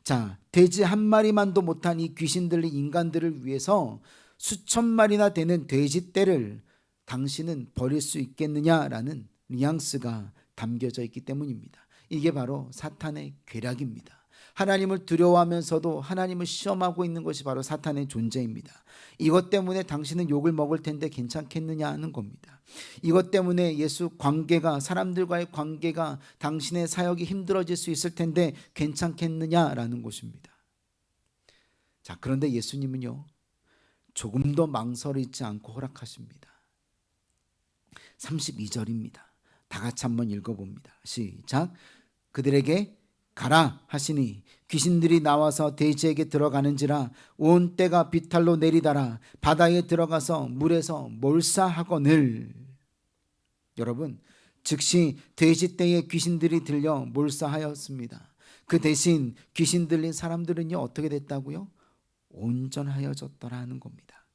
자, 돼지 한 마리만도 못한 이 귀신 들린 인간들을 위해서 수천 마리나 되는 돼지떼를 당신은 버릴 수 있겠느냐라는 뉘앙스가 담겨져 있기 때문입니다. 이게 바로 사탄의 계략입니다. 하나님을 두려워하면서도 하나님을 시험하고 있는 것이 바로 사탄의 존재입니다. 이것 때문에 당신은 욕을 먹을 텐데 괜찮겠느냐 하는 겁니다. 이것 때문에 사람들과의 관계가, 당신의 사역이 힘들어질 수 있을 텐데 괜찮겠느냐라는 것입니다. 자, 그런데 예수님은요, 조금도 망설이지 않고 허락하십니다. 32절입니다. 다 같이 한번 읽어봅니다. 시작. 그들에게 가라 하시니 귀신들이 나와서 돼지에게 들어가는지라 온 떼가 비탈로 내리다라 바다에 들어가서 물에서 몰사하거늘. 여러분, 즉시 돼지떼에 귀신들이 들려 몰사하였습니다. 그 대신 귀신 들린 사람들은요, 어떻게 됐다고요? 온전하여졌더라 하는 겁니다.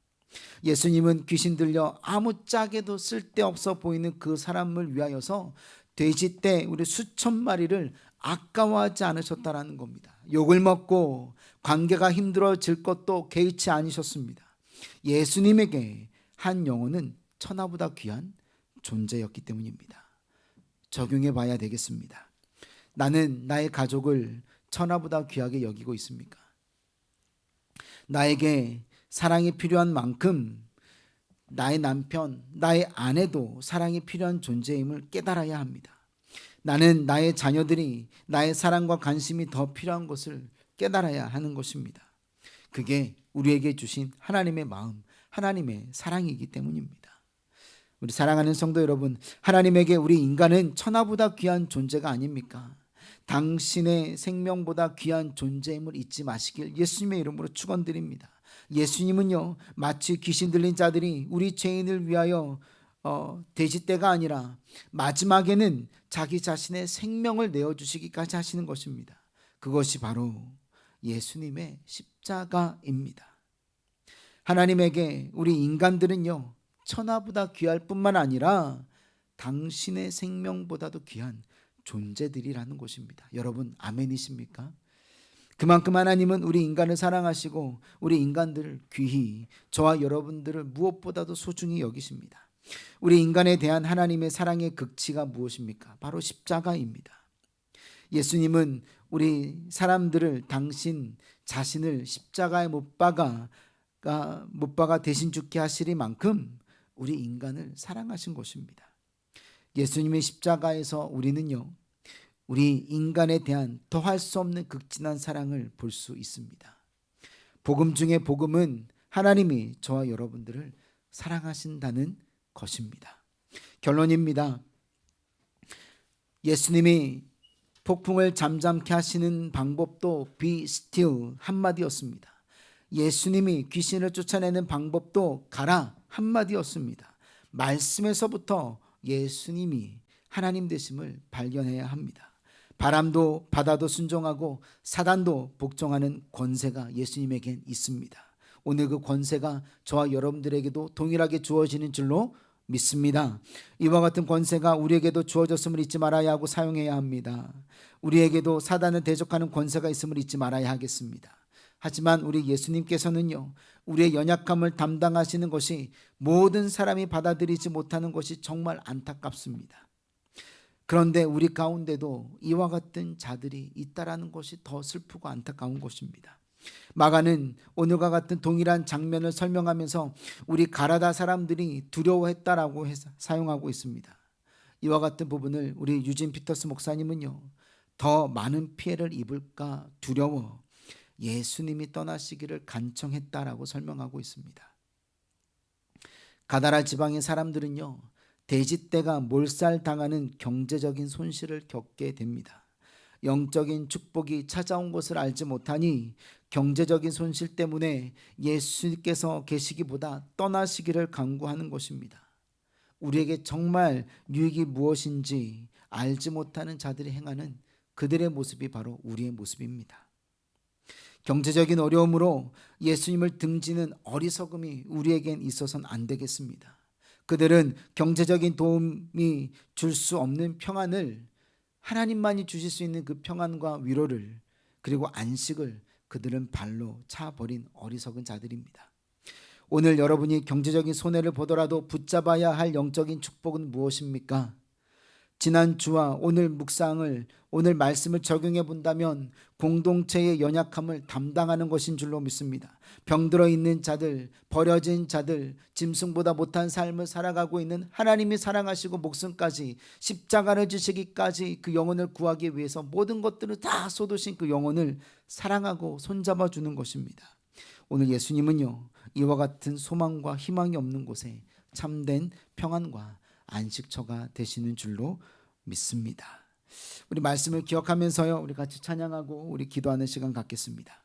예수님은 귀신 들려 아무짝에도 쓸데없어 보이는 그 사람을 위하여서 돼지떼 우리 수천 마리를 아까워하지 않으셨다라는 겁니다. 욕을 먹고 관계가 힘들어질 것도 개의치 않으셨습니다. 예수님에게 한 영혼은 천하보다 귀한 존재였기 때문입니다. 적용해 봐야 되겠습니다. 나는 나의 가족을 천하보다 귀하게 여기고 있습니까? 나에게 사랑이 필요한 만큼 나의 남편, 나의 아내도 사랑이 필요한 존재임을 깨달아야 합니다. 나는 나의 자녀들이 나의 사랑과 관심이 더 필요한 것을 깨달아야 하는 것입니다. 그게 우리에게 주신 하나님의 마음, 하나님의 사랑이기 때문입니다. 우리 사랑하는 성도 여러분, 하나님에게 우리 인간은 천하보다 귀한 존재가 아닙니까? 당신의 생명보다 귀한 존재임을 잊지 마시길 예수님의 이름으로 축원드립니다. 예수님은요, 마치 귀신 들린 자들이 우리 죄인을 위하여 돼지떼가 아니라 마지막에는 자기 자신의 생명을 내어주시기까지 하시는 것입니다. 그것이 바로 예수님의 십자가입니다. 하나님에게 우리 인간들은요, 천하보다 귀할 뿐만 아니라 당신의 생명보다도 귀한 존재들이라는 것입니다. 여러분, 아멘이십니까? 그만큼 하나님은 우리 인간을 사랑하시고 우리 인간들을 귀히, 저와 여러분들을 무엇보다도 소중히 여기십니다. 우리 인간에 대한 하나님의 사랑의 극치가 무엇입니까? 바로 십자가입니다. 예수님은 우리 사람들을 당신 자신을 십자가에 못 박아 대신 죽게 하시리만큼 우리 인간을 사랑하신 것입니다. 예수님의 십자가에서 우리는요, 우리 인간에 대한 더할 수 없는 극진한 사랑을 볼 수 있습니다. 복음 중에 복음은 하나님이 저와 여러분들을 사랑하신다는 것입니다. 결론입니다. 예수님이 폭풍을 잠잠케 하시는 방법도 be still 한마디였습니다. 예수님이 귀신을 쫓아내는 방법도 가라 한마디였습니다. 말씀에서부터 예수님이 하나님 되심을 발견해야 합니다. 바람도 바다도 순종하고 사단도 복종하는 권세가 예수님에겐 있습니다. 오늘 그 권세가 저와 여러분들에게도 동일하게 주어지는 줄로 믿습니다. 이와 같은 권세가 우리에게도 주어졌음을 잊지 말아야 하고 사용해야 합니다. 우리에게도 사단을 대적하는 권세가 있음을 잊지 말아야 하겠습니다. 하지만 우리 예수님께서는요, 우리의 연약함을 담당하시는 것이 모든 사람이 받아들이지 못하는 것이 정말 안타깝습니다. 그런데 우리 가운데도 이와 같은 자들이 있다라는 것이 더 슬프고 안타까운 것입니다. 마가는 오늘과 같은 동일한 장면을 설명하면서 우리 가라다 사람들이 두려워했다라고 사용하고 있습니다. 이와 같은 부분을 우리 유진 피터스 목사님은요, 더 많은 피해를 입을까 두려워 예수님이 떠나시기를 간청했다라고 설명하고 있습니다. 가다라 지방의 사람들은요, 돼지떼가 몰살당하는 경제적인 손실을 겪게 됩니다. 영적인 축복이 찾아온 것을 알지 못하니 경제적인 손실 때문에 예수님께서 계시기보다 떠나시기를 간구하는 것입니다. 우리에게 정말 유익이 무엇인지 알지 못하는 자들이 행하는 그들의 모습이 바로 우리의 모습입니다. 경제적인 어려움으로 예수님을 등지는 어리석음이 우리에겐 있어서는 안 되겠습니다. 그들은 경제적인 도움이 줄 수 없는 평안을, 하나님만이 주실 수 있는 그 평안과 위로를, 그리고 안식을 그들은 발로 차버린 어리석은 자들입니다. 오늘 여러분이 경제적인 손해를 보더라도 붙잡아야 할 영적인 축복은 무엇입니까? 지난주와 오늘 묵상을, 오늘 말씀을 적용해 본다면 공동체의 연약함을 담당하는 것인 줄로 믿습니다. 병들어 있는 자들, 버려진 자들, 짐승보다 못한 삶을 살아가고 있는 하나님이 사랑하시고 목숨까지 십자가를 지시기까지 그 영혼을 구하기 위해서 모든 것들을 다 쏟으신 그 영혼을 사랑하고 손잡아 주는 것입니다. 오늘 예수님은요, 이와 같은 소망과 희망이 없는 곳에 참된 평안과 안식처가 되시는 줄로 믿습니다. 우리 말씀을 기억하면서요, 우리 같이 찬양하고 우리 기도하는 시간 갖겠습니다.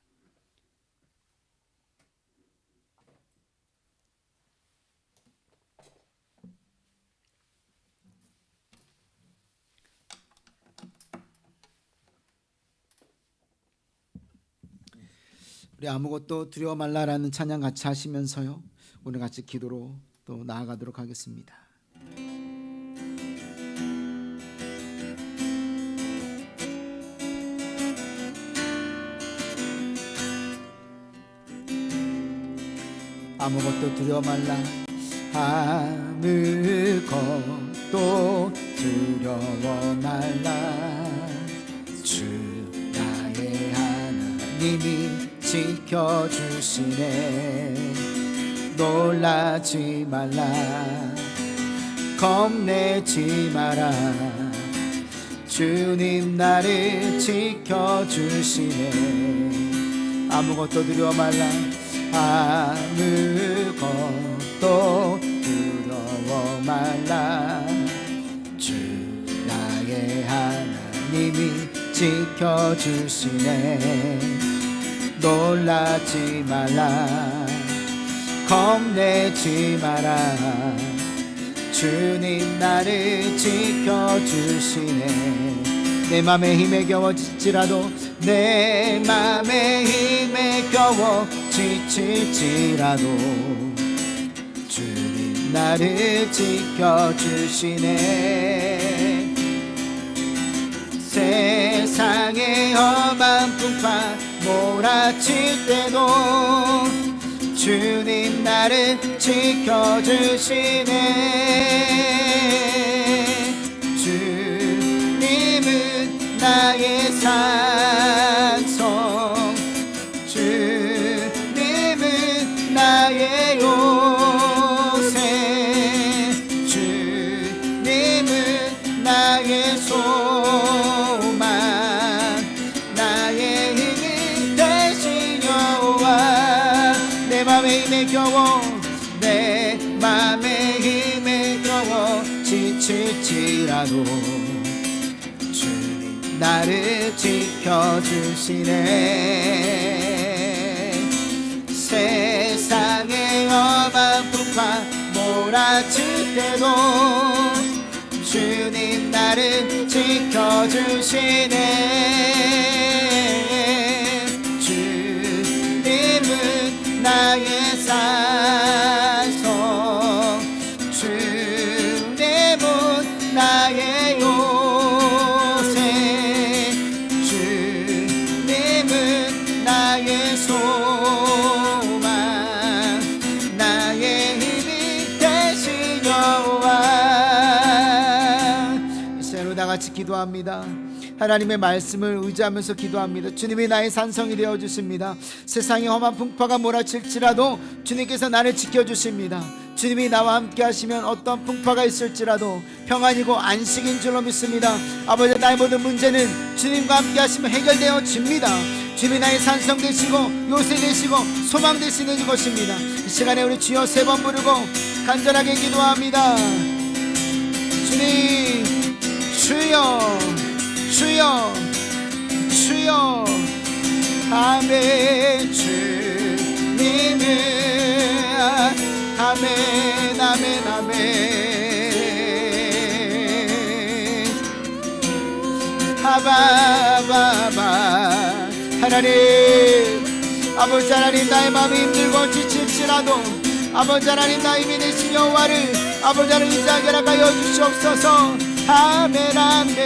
우리 아무것도 두려워 말라라는 찬양 같이 하시면서요, 오늘 같이 기도로 또 나아가도록 하겠습니다. 아무것도 두려워 말라, 아무것도 두려워 말라. 주 나의 하나님이 지켜주시네. 놀라지 말라, 겁내지 마라. 주님 나를 지켜주시네. 아무것도 두려워 말라. 아무것도 두려워 말라. 주 나의 하나님이 지켜주시네. 놀라지 말라. 겁내지 마라. 주님 나를 지켜주시네. 내 맘에 힘에 겨워 지칠지라도, 내 맘에 힘에 겨워 지칠지라도 주님 나를 지켜주시네. 세상의 험한 풍파 몰아칠 때도 주님 나를 지켜주시네. 주님은 나의 산성, 주님은 나의 요새, 주님은 나의 소망, 나의 힘이 되신 여호와. 내 맘에 힘에 겨워, 내 맘에 힘에 겨워 지칠지라도 주님 나를 지켜주시네. 세상의 험한 풍파 몰아칠 때도 주님 나를 지켜주시네. 주님은 나의 산성, 주님은 나의 요새, 주님은 나의 소망, 나의 힘이 되신 여호와. 이 시간으로 다 같이 기도합니다. 하나님의 말씀을 의지하면서 기도합니다. 주님이 나의 산성이 되어주십니다. 세상의 험한 풍파가 몰아칠지라도 주님께서 나를 지켜주십니다. 주님이 나와 함께 하시면 어떤 풍파가 있을지라도 평안이고 안식인 줄로 믿습니다. 아버지, 나의 모든 문제는 주님과 함께 하시면 해결되어집니다. 주님이 나의 산성 되시고 요새 되시고 소망 되시는 것입니다. 이 시간에 우리 주여 3번 부르고 간절하게 기도합니다. 주님, 주여, 주여, 주여. 아멘. 주님은 아멘, 아멘, 아멘. 아바바바. 하나님, 아버지 하나님, 나의 마음이 힘들고 지칠지라도 아버지 하나님, 나의 힘이 되신 여호와를 아버지 하나님 의지하게 하여 주시옵소서. 아멘, 아멘.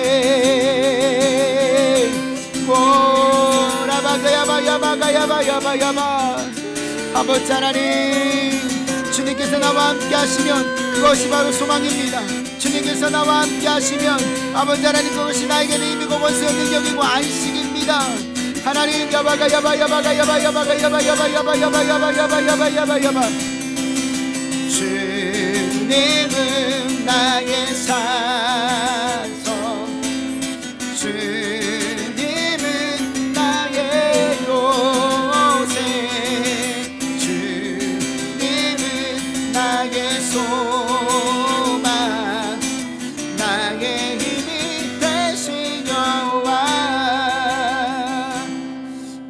오라바가야바야바가야바야바야바. 아버지 하나님, 주님께서 나와 함께 하시면 그것이 바로 소망입니다. 주님께서 나와 함께 하시면 아버지 하나님, 그것이 나에게는 힘이고 원수의 능력이고 안식입니다. 하나님, 야바가야바야바가야바야바야바야바야바야바야바야바야바야바. 주님은 나의 산성, 주님은 나의 요새, 주님은 나의 소망, 나의 힘이 되신 여호와.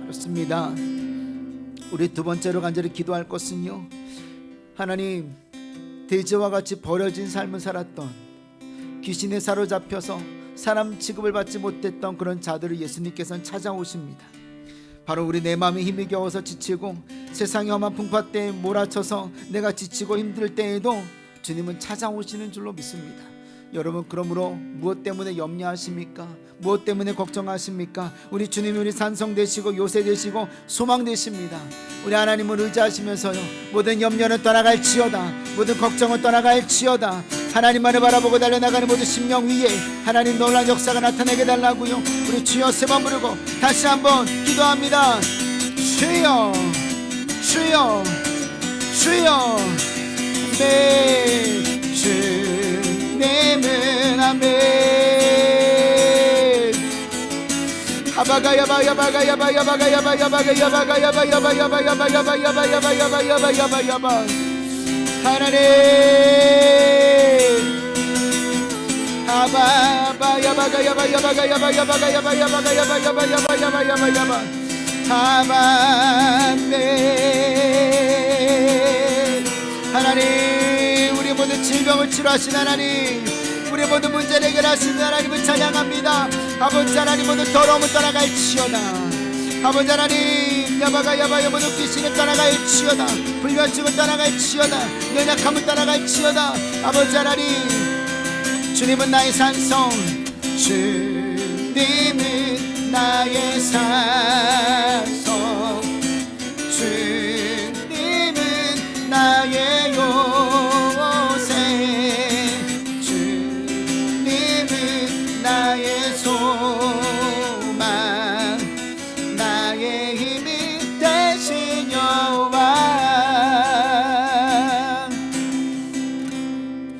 그렇습니다. 우리 두 번째로 간절히 기도할 것은요, 하나님, 돼지와 같이 버려진 삶을 살았던, 귀신에 사로잡혀서 사람 취급을 받지 못했던 그런 자들을 예수님께서는 찾아오십니다. 바로 우리 내 마음에 힘이 겨워서 지치고 세상의 험한 풍파 때에 몰아쳐서 내가 지치고 힘들 때에도 주님은 찾아오시는 줄로 믿습니다. 여러분, 그러므로 무엇 때문에 염려하십니까? 무엇 때문에 걱정하십니까? 우리 주님이 우리 산성 되시고 요새 되시고 소망 되십니다. 우리 하나님을 의지하시면서요, 모든 염려는 떠나갈지어다, 모든 걱정은 떠나갈지어다. 하나님만을 바라보고 달려나가는 모든 심령 위에 하나님 놀라운 역사가 나타나게 달라고요. 우리 주여 3번 부르고 다시 한번 기도합니다. 주여, 주여, 주여. 네, 주님은 아멘. 하나님, 우리 모든 질병을 치료하신 하나님, 우리 모든 문제를 해결하신 하나님을 찬양합니다. 아버지 하나님, 모든 더러움을 떠나갈지어다. 아버지 하나님, 야바가 모든 귀신을 떠나갈지어다. 불면증을 떠나갈지어다. 연약함을 떠나갈지어다. 아버지 하나님, 주님은 나의 산성, 주님은 나의 산성, 주님은 나의 요새, 주님은 나의 소망, 나의 힘이 되신 여호와.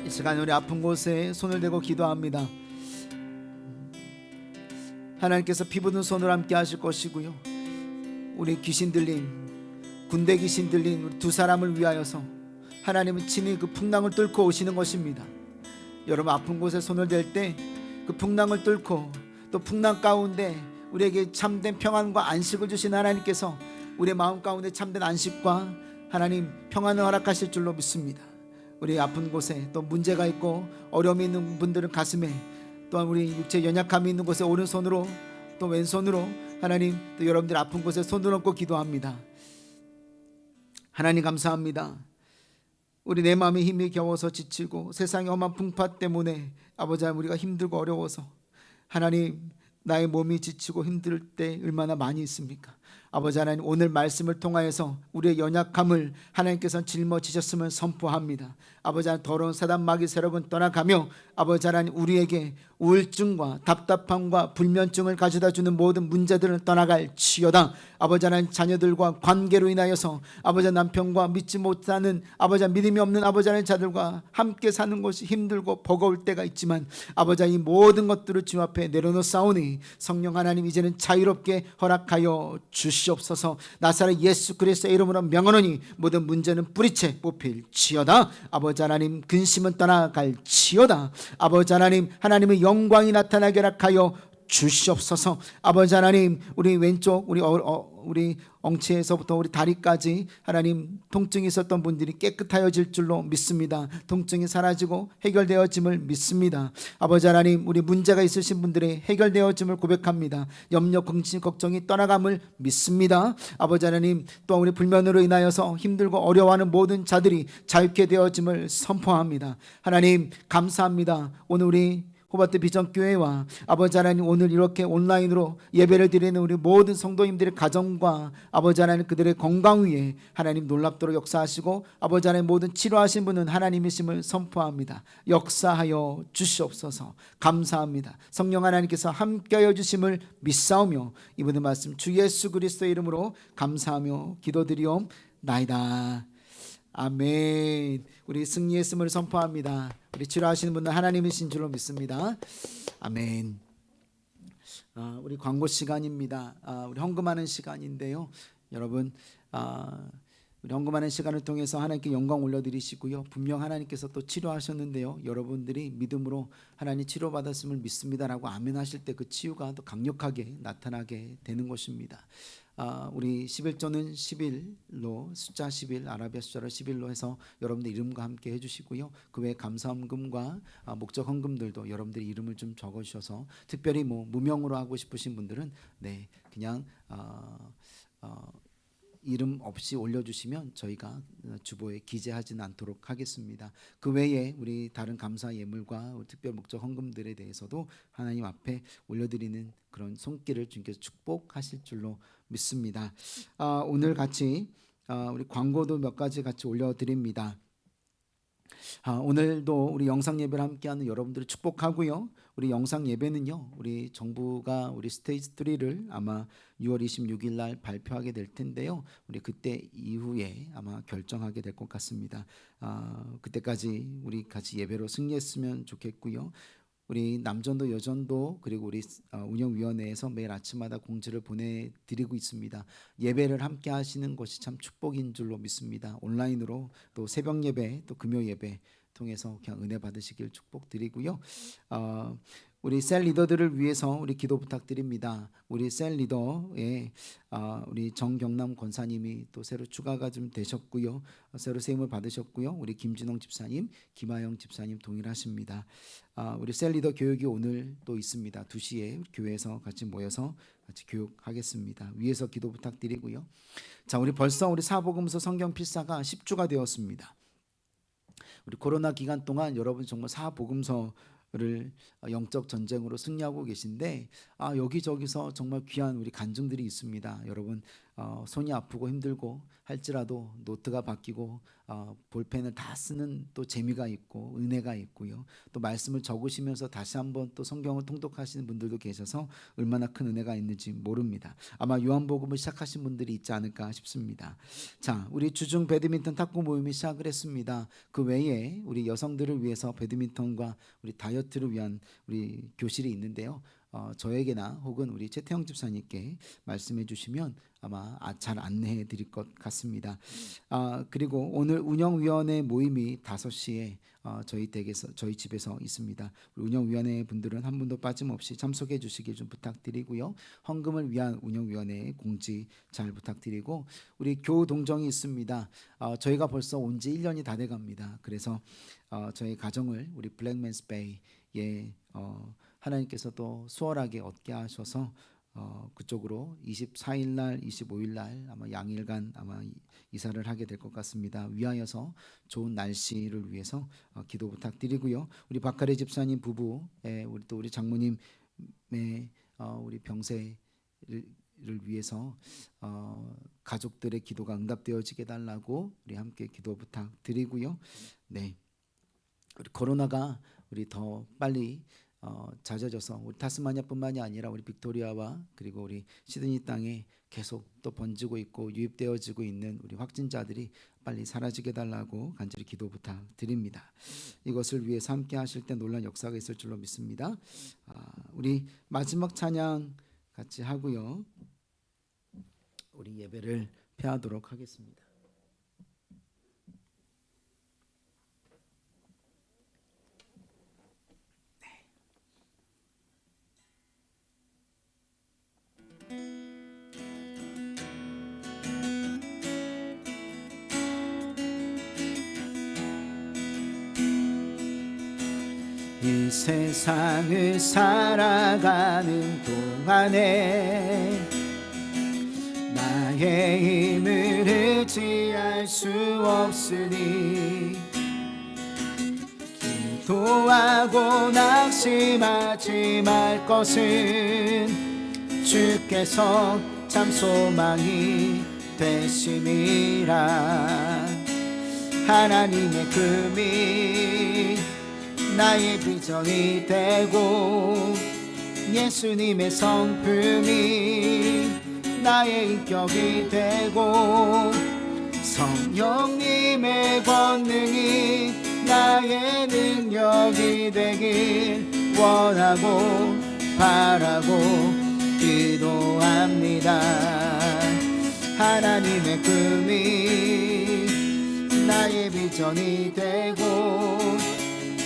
이 시간 우리 아픈 곳에 손을 대고 기도합니다. 하나님께서 피 묻은 손으로 함께 하실 것이고요, 우리 귀신 들린, 군대 귀신 들린 우리 두 사람을 위하여서 하나님은 친히 그 풍랑을 뚫고 오시는 것입니다. 여러분, 아픈 곳에 손을 댈 때 그 풍랑을 뚫고 또 풍랑 가운데 우리에게 참된 평안과 안식을 주신 하나님께서 우리의 마음 가운데 참된 안식과 하나님 평안을 허락하실 줄로 믿습니다. 우리 아픈 곳에 또 문제가 있고 어려움이 있는 분들은 가슴에, 또한 우리 육체 연약함이 있는 곳에 오른손으로 또 왼손으로 하나님, 또 여러분들 아픈 곳에 손을 얹고 기도합니다. 하나님 감사합니다. 우리 내 마음이 힘이 겨워서 지치고 세상의 험한 풍파 때문에 아버지 하나님, 우리가 힘들고 어려워서 하나님, 나의 몸이 지치고 힘들 때 얼마나 많이 있습니까? 아버지 하나님, 오늘 말씀을 통하여서 우리의 연약함을 하나님께서 짊어지셨음을 선포합니다. 아버지 하나님, 더러운 사단 마귀 세력은 떠나가며 아버지 하나님, 우리에게 우울증과 답답함과 불면증을 가져다주는 모든 문제들은 떠나갈지어다. 아버지 하나님, 자녀들과 관계로 인하여서 아버지 하나님, 남편과 믿지 못하는 아버지 하나님, 믿음이 없는 아버지 하나님 자들과 함께 사는 것이 힘들고 버거울 때가 있지만 아버지 하나님, 이 모든 것들을 주 앞에 내려놓사오니 성령 하나님, 이제는 자유롭게 허락하여 주시옵소서. 나사렛 예수 그리스도의 이름으로 명하노니 모든 문제는 뿌리채 뽑힐지어다. 아버지 하나님, 근심은 떠나갈지어다. 아버지 하나님, 하나님의 영광이 나타나게 하여 주시옵소서. 아버지 하나님, 우리 왼쪽 우리 엉치에서부터 우리 다리까지 하나님 통증이 있었던 분들이 깨끗하여질 줄로 믿습니다. 통증이 사라지고 해결되어짐을 믿습니다. 아버지 하나님, 우리 문제가 있으신 분들의 해결되어짐을 고백합니다. 염려, 근심, 걱정이 떠나감을 믿습니다. 아버지 하나님, 또 우리 불면으로 인하여서 힘들고 어려워하는 모든 자들이 자유케 되어짐을 선포합니다. 하나님 감사합니다. 오늘 우리 호바트 비전교회와 아버지 하나님, 오늘 이렇게 온라인으로 예배를 드리는 우리 모든 성도님들의 가정과 아버지 하나님, 그들의 건강 위에 하나님 놀랍도록 역사하시고 아버지 하나님, 모든 치료하신 분은 하나님이심을 선포합니다. 역사하여 주시옵소서. 감사합니다. 성령 하나님께서 함께하여 주심을 믿사오며 이 모든 말씀 주 예수 그리스도의 이름으로 감사하며 기도드리옵나이다. 아멘. 우리 승리했음을 선포합니다. 우리 치료하시는 분은 하나님이신 줄로 믿습니다. 아멘. 우리 광고 시간입니다. 우리 헌금하는 시간인데요, 여러분, 우리 헌금하는 시간을 통해서 하나님께 영광 올려드리시고요, 분명 하나님께서 또 치료하셨는데요, 여러분들이 믿음으로 하나님 치료받았음을 믿습니다라고 아멘 하실 때 그 치유가 더 강력하게 나타나게 되는 것입니다. 우리 11조는 11로, 숫자 11, 아라비아 숫자로 11로 해서 여러분들 이름과 함께 해주시고요, 그 외에 감사헌금과 목적 헌금들도 여러분들이 이름을 좀 적어주셔서, 특별히 뭐 무명으로 하고 싶으신 분들은 네, 그냥 이름 없이 올려주시면 저희가 주보에 기재하지는 않도록 하겠습니다. 그 외에 우리 다른 감사 예물과 특별 목적 헌금들에 대해서도 하나님 앞에 올려드리는 그런 손길을 주님께서 축복하실 줄로 믿습니다. 오늘 같이 우리 광고도 몇 가지 같이 올려드립니다. 오늘도 우리 영상 예배를 함께하는 여러분들을 축복하고요, 우리 영상 예배는요, 우리 정부가 우리 스테이지 3를 아마 6월 26일 날 발표하게 될 텐데요, 우리 그때 이후에 아마 결정하게 될 것 같습니다. 그때까지 우리 같이 예배로 승리했으면 좋겠고요. 우리 남전도 여전도 그리고 우리 운영위원회에서 매일 아침마다 공지를 보내드리고 있습니다. 예배를 함께 하시는 것이 참 축복인 줄로 믿습니다. 온라인으로 또 새벽 예배 또 금요 예배 통해서 그냥 은혜 받으시길 축복드리고요. 우리 셀 리더들을 위해서 우리 기도 부탁드립니다. 우리 셀 리더에 우리 정경남 권사님이 또 새로 추가가 좀 되셨고요. 새로 세임을 받으셨고요. 우리 김진홍 집사님, 김하영 집사님 동일하십니다. 우리 셀 리더 교육이 오늘 또 있습니다. 2시에 교회에서 같이 모여서 같이 교육하겠습니다. 위에서 기도 부탁드리고요. 자, 우리 벌써 우리 사복음서 성경 필사가 10주가 되었습니다. 우리 코로나 기간 동안 여러분 정말 사복음서를 영적 전쟁으로 승리하고 계신데 여기저기서 정말 귀한 우리 간증들이 있습니다. 여러분 손이 아프고 힘들고 할지라도 노트가 바뀌고 볼펜을 다 쓰는 또 재미가 있고 은혜가 있고요. 또 말씀을 적으시면서 다시 한번 또 성경을 통독하시는 분들도 계셔서 얼마나 큰 은혜가 있는지 모릅니다. 아마 요한복음을 시작하신 분들이 있지 않을까 싶습니다. 자, 우리 주중 배드민턴 탁구 모임이 시작을 했습니다. 그 외에 우리 여성들을 위해서 배드민턴과 우리 다이어트를 위한 우리 교실이 있는데요. 저에게나 혹은 우리 최태영 집사님께 말씀해 주시면 아마 잘 안내해 드릴 것 같습니다. 그리고 오늘 운영위원회 모임이 5시에 저희 댁에서 저희 집에서 있습니다. 우리 운영위원회 분들은 한 분도 빠짐없이 참석해 주시길 좀 부탁드리고요. 헌금을 위한 운영위원회 공지 잘 부탁드리고 우리 교우 동정이 있습니다. 저희가 벌써 온 지 1년이 다 돼갑니다. 그래서 저희 가정을 우리 블랙맨스 베이에 하나님께서 또 수월하게 얻게 하셔서 그쪽으로 24일 날, 25일 날 아마 양일간 아마 이사를 하게 될 것 같습니다. 위하여서 좋은 날씨를 위해서 기도 부탁드리고요. 우리 박가래 집사님 부부의 우리 또 우리 장모님의 우리 병세를 위해서 가족들의 기도가 응답되어지게 달라고 우리 함께 기도 부탁드리고요. 네, 우리 코로나가 우리 더 빨리 잦아져서 우리 타스마니아뿐만이 아니라 우리 빅토리아와 그리고 우리 시드니 땅에 계속 또 번지고 있고 유입되어지고 있는 우리 확진자들이 빨리 사라지게 달라고 간절히 기도 부탁드립니다. 이것을 위해서 함께 하실 때 놀라운 역사가 있을 줄로 믿습니다. 우리 마지막 찬양 같이 하고요. 우리 예배를 폐하도록 하겠습니다. 이 세상을 살아가는 동안에 나의 힘을 의지할 수 없으니 기도하고 낙심하지 말 것은 주께서 참 소망이 되심이라. 하나님의 금이 나의 비전이 되고 예수님의 성품이 나의 인격이 되고 성령님의 권능이 나의 능력이 되길 원하고 바라고 기도합니다. 하나님의 금이 나의 비전이 되고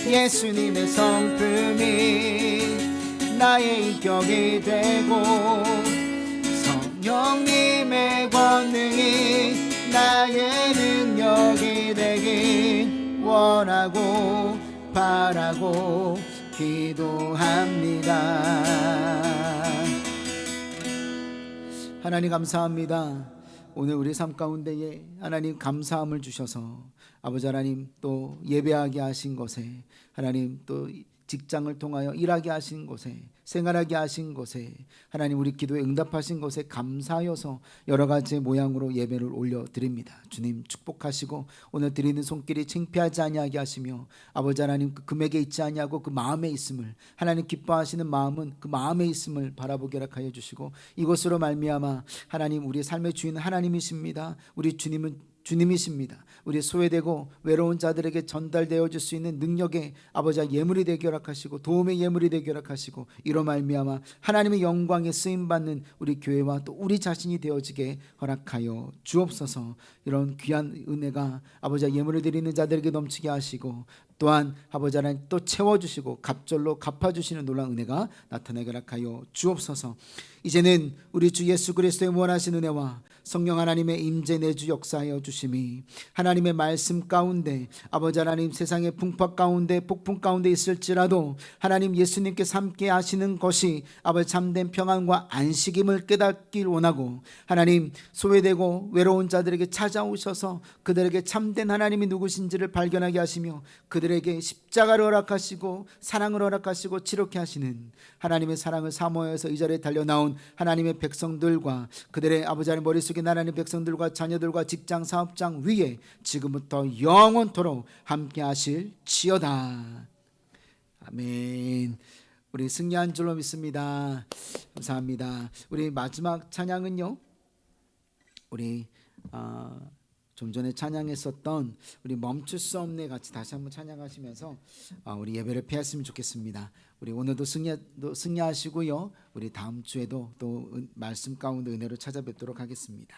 예수님의 성품이 나의 인격이 되고 성령님의 권능이 나의 능력이 되길 원하고 바라고 기도합니다. 하나님 감사합니다. 오늘 우리 삶 가운데에 하나님 감사함을 주셔서 아버지 하나님 또 예배하게 하신 것에 하나님 또 직장을 통하여 일하게 하신 것에 생활하게 하신 것에 하나님 우리 기도에 응답하신 것에 감사하여서 여러 가지 모양으로 예배를 올려드립니다. 주님 축복하시고 오늘 드리는 손길이 창피하지 아니하게 하시며 아버지 하나님 그 금액에 있지 아니하고 그 마음에 있음을 하나님 기뻐하시는 마음은 그 마음에 있음을 바라보게 하여 주시고 이것으로 말미암아 하나님 우리의 삶의 주인은 하나님이십니다. 우리 주님은 주님이십니다. 우리 소외되고 외로운 자들에게 전달되어 줄 수 있는 능력의 아버지와 예물이 되게 허락하시고 도움의 예물이 되게 허락하시고 이로 말미암아 하나님의 영광에 쓰임받는 우리 교회와 또 우리 자신이 되어지게 허락하여 주옵소서. 이런 귀한 은혜가 아버지와 예물을 드리는 자들에게 넘치게 하시고 또한 아버지 하나님 또 채워주시고 갑절로 갚아주시는 놀라운 은혜가 나타나게 허락하여 주옵소서. 이제는 우리 주 예수 그리스도의 무한하신 은혜와 성령 하나님의 임재 내주 역사하여 주심이 하나님의 말씀 가운데 아버지 하나님 세상의 풍파 가운데 폭풍 가운데 있을지라도 하나님 예수님께서 함께 하시는 것이 아버지 참된 평안과 안식임을 깨닫길 원하고 하나님 소외되고 외로운 자들에게 찾아오셔서 그들에게 참된 하나님이 누구신지를 발견하게 하시며 그들에게 십자가를 허락하시고 사랑을 허락하시고 치료케 하시는 하나님의 사랑을 사모해서 이 자리에 달려나온 하나님의 백성들과 그들의 아버지 하나님 머릿속에 하나님의 백성들과 자녀들과 직장 사업장 위에 지금부터 영원토록 함께 하실지어다. 아멘. 우리 승리한 줄로 믿습니다. 감사합니다. 우리 마지막 찬양은요, 우리 좀 전에 찬양했었던 우리 멈출 수 없네 같이 다시 한번 찬양하시면서 우리 예배를 폐했으면 좋겠습니다. 우리 오늘도 승리하시고요. 우리 다음 주에도 또 말씀 가운데 은혜로 찾아뵙도록 하겠습니다.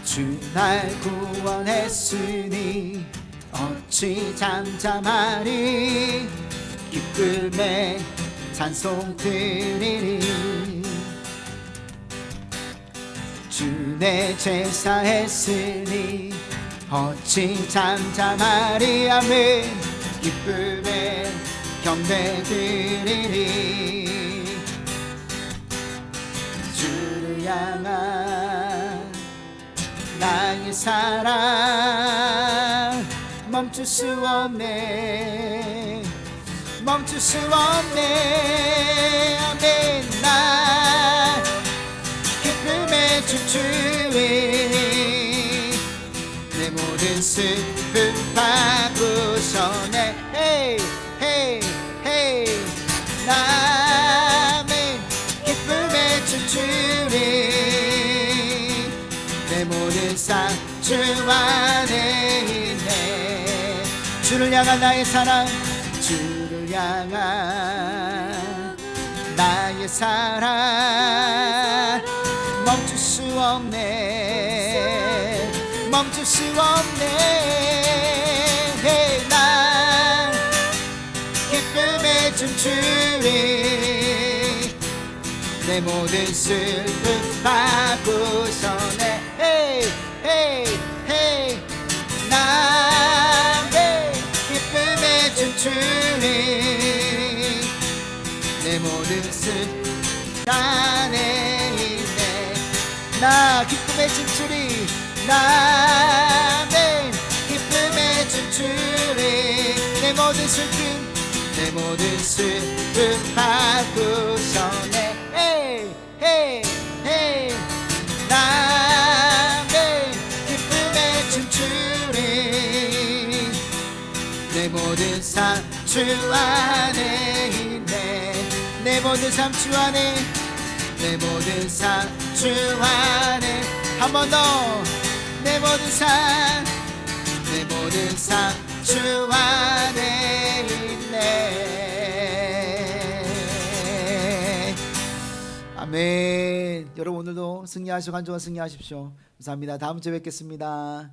주 날 구원했으니 어찌 잠잠하리 기쁨에 찬송 드리리 주 내 제사했으니 어찌 잠잠하리 아멘 기쁨에 경배 드리리 주를 향한 나의 사랑 멈출 수 없네 멈출 수 없네 아멘 나 기쁨에 춤추리 내 모든 슬픔 바꾸셔내 헤이 헤이 헤이 나 아멘 기쁨에 춤추리 내 모든 삶 주 안에 있네 주를 향한 나의 사랑 주를 향한 나의 사랑 멈출 수 없네 멈출 수 없네 난 기쁨에 춤추리 내 모든 슬픔 바꾸셔내 헤이 헤이 헤이 난 기쁨에 춤추리 내 모든 슬픔 안에 있네 나 기쁨에 춤추리 나 기쁨에 춤추리 내 모든 슬픔 내 모든 슬픔 바꾸셔내 헤이 헤이 헤이 나 기쁨에 춤추리 내 모든 삶 주 안에 있네 내 모든 삶 주 안에 내 모든 삶 주 안에 한 번 더 내 모든 삶 내 모든 삶 주 안에 있네 아멘. 여러분 오늘도 승리하시고 한 주간 승리하십시오. 감사합니다. 다음 주에 뵙겠습니다.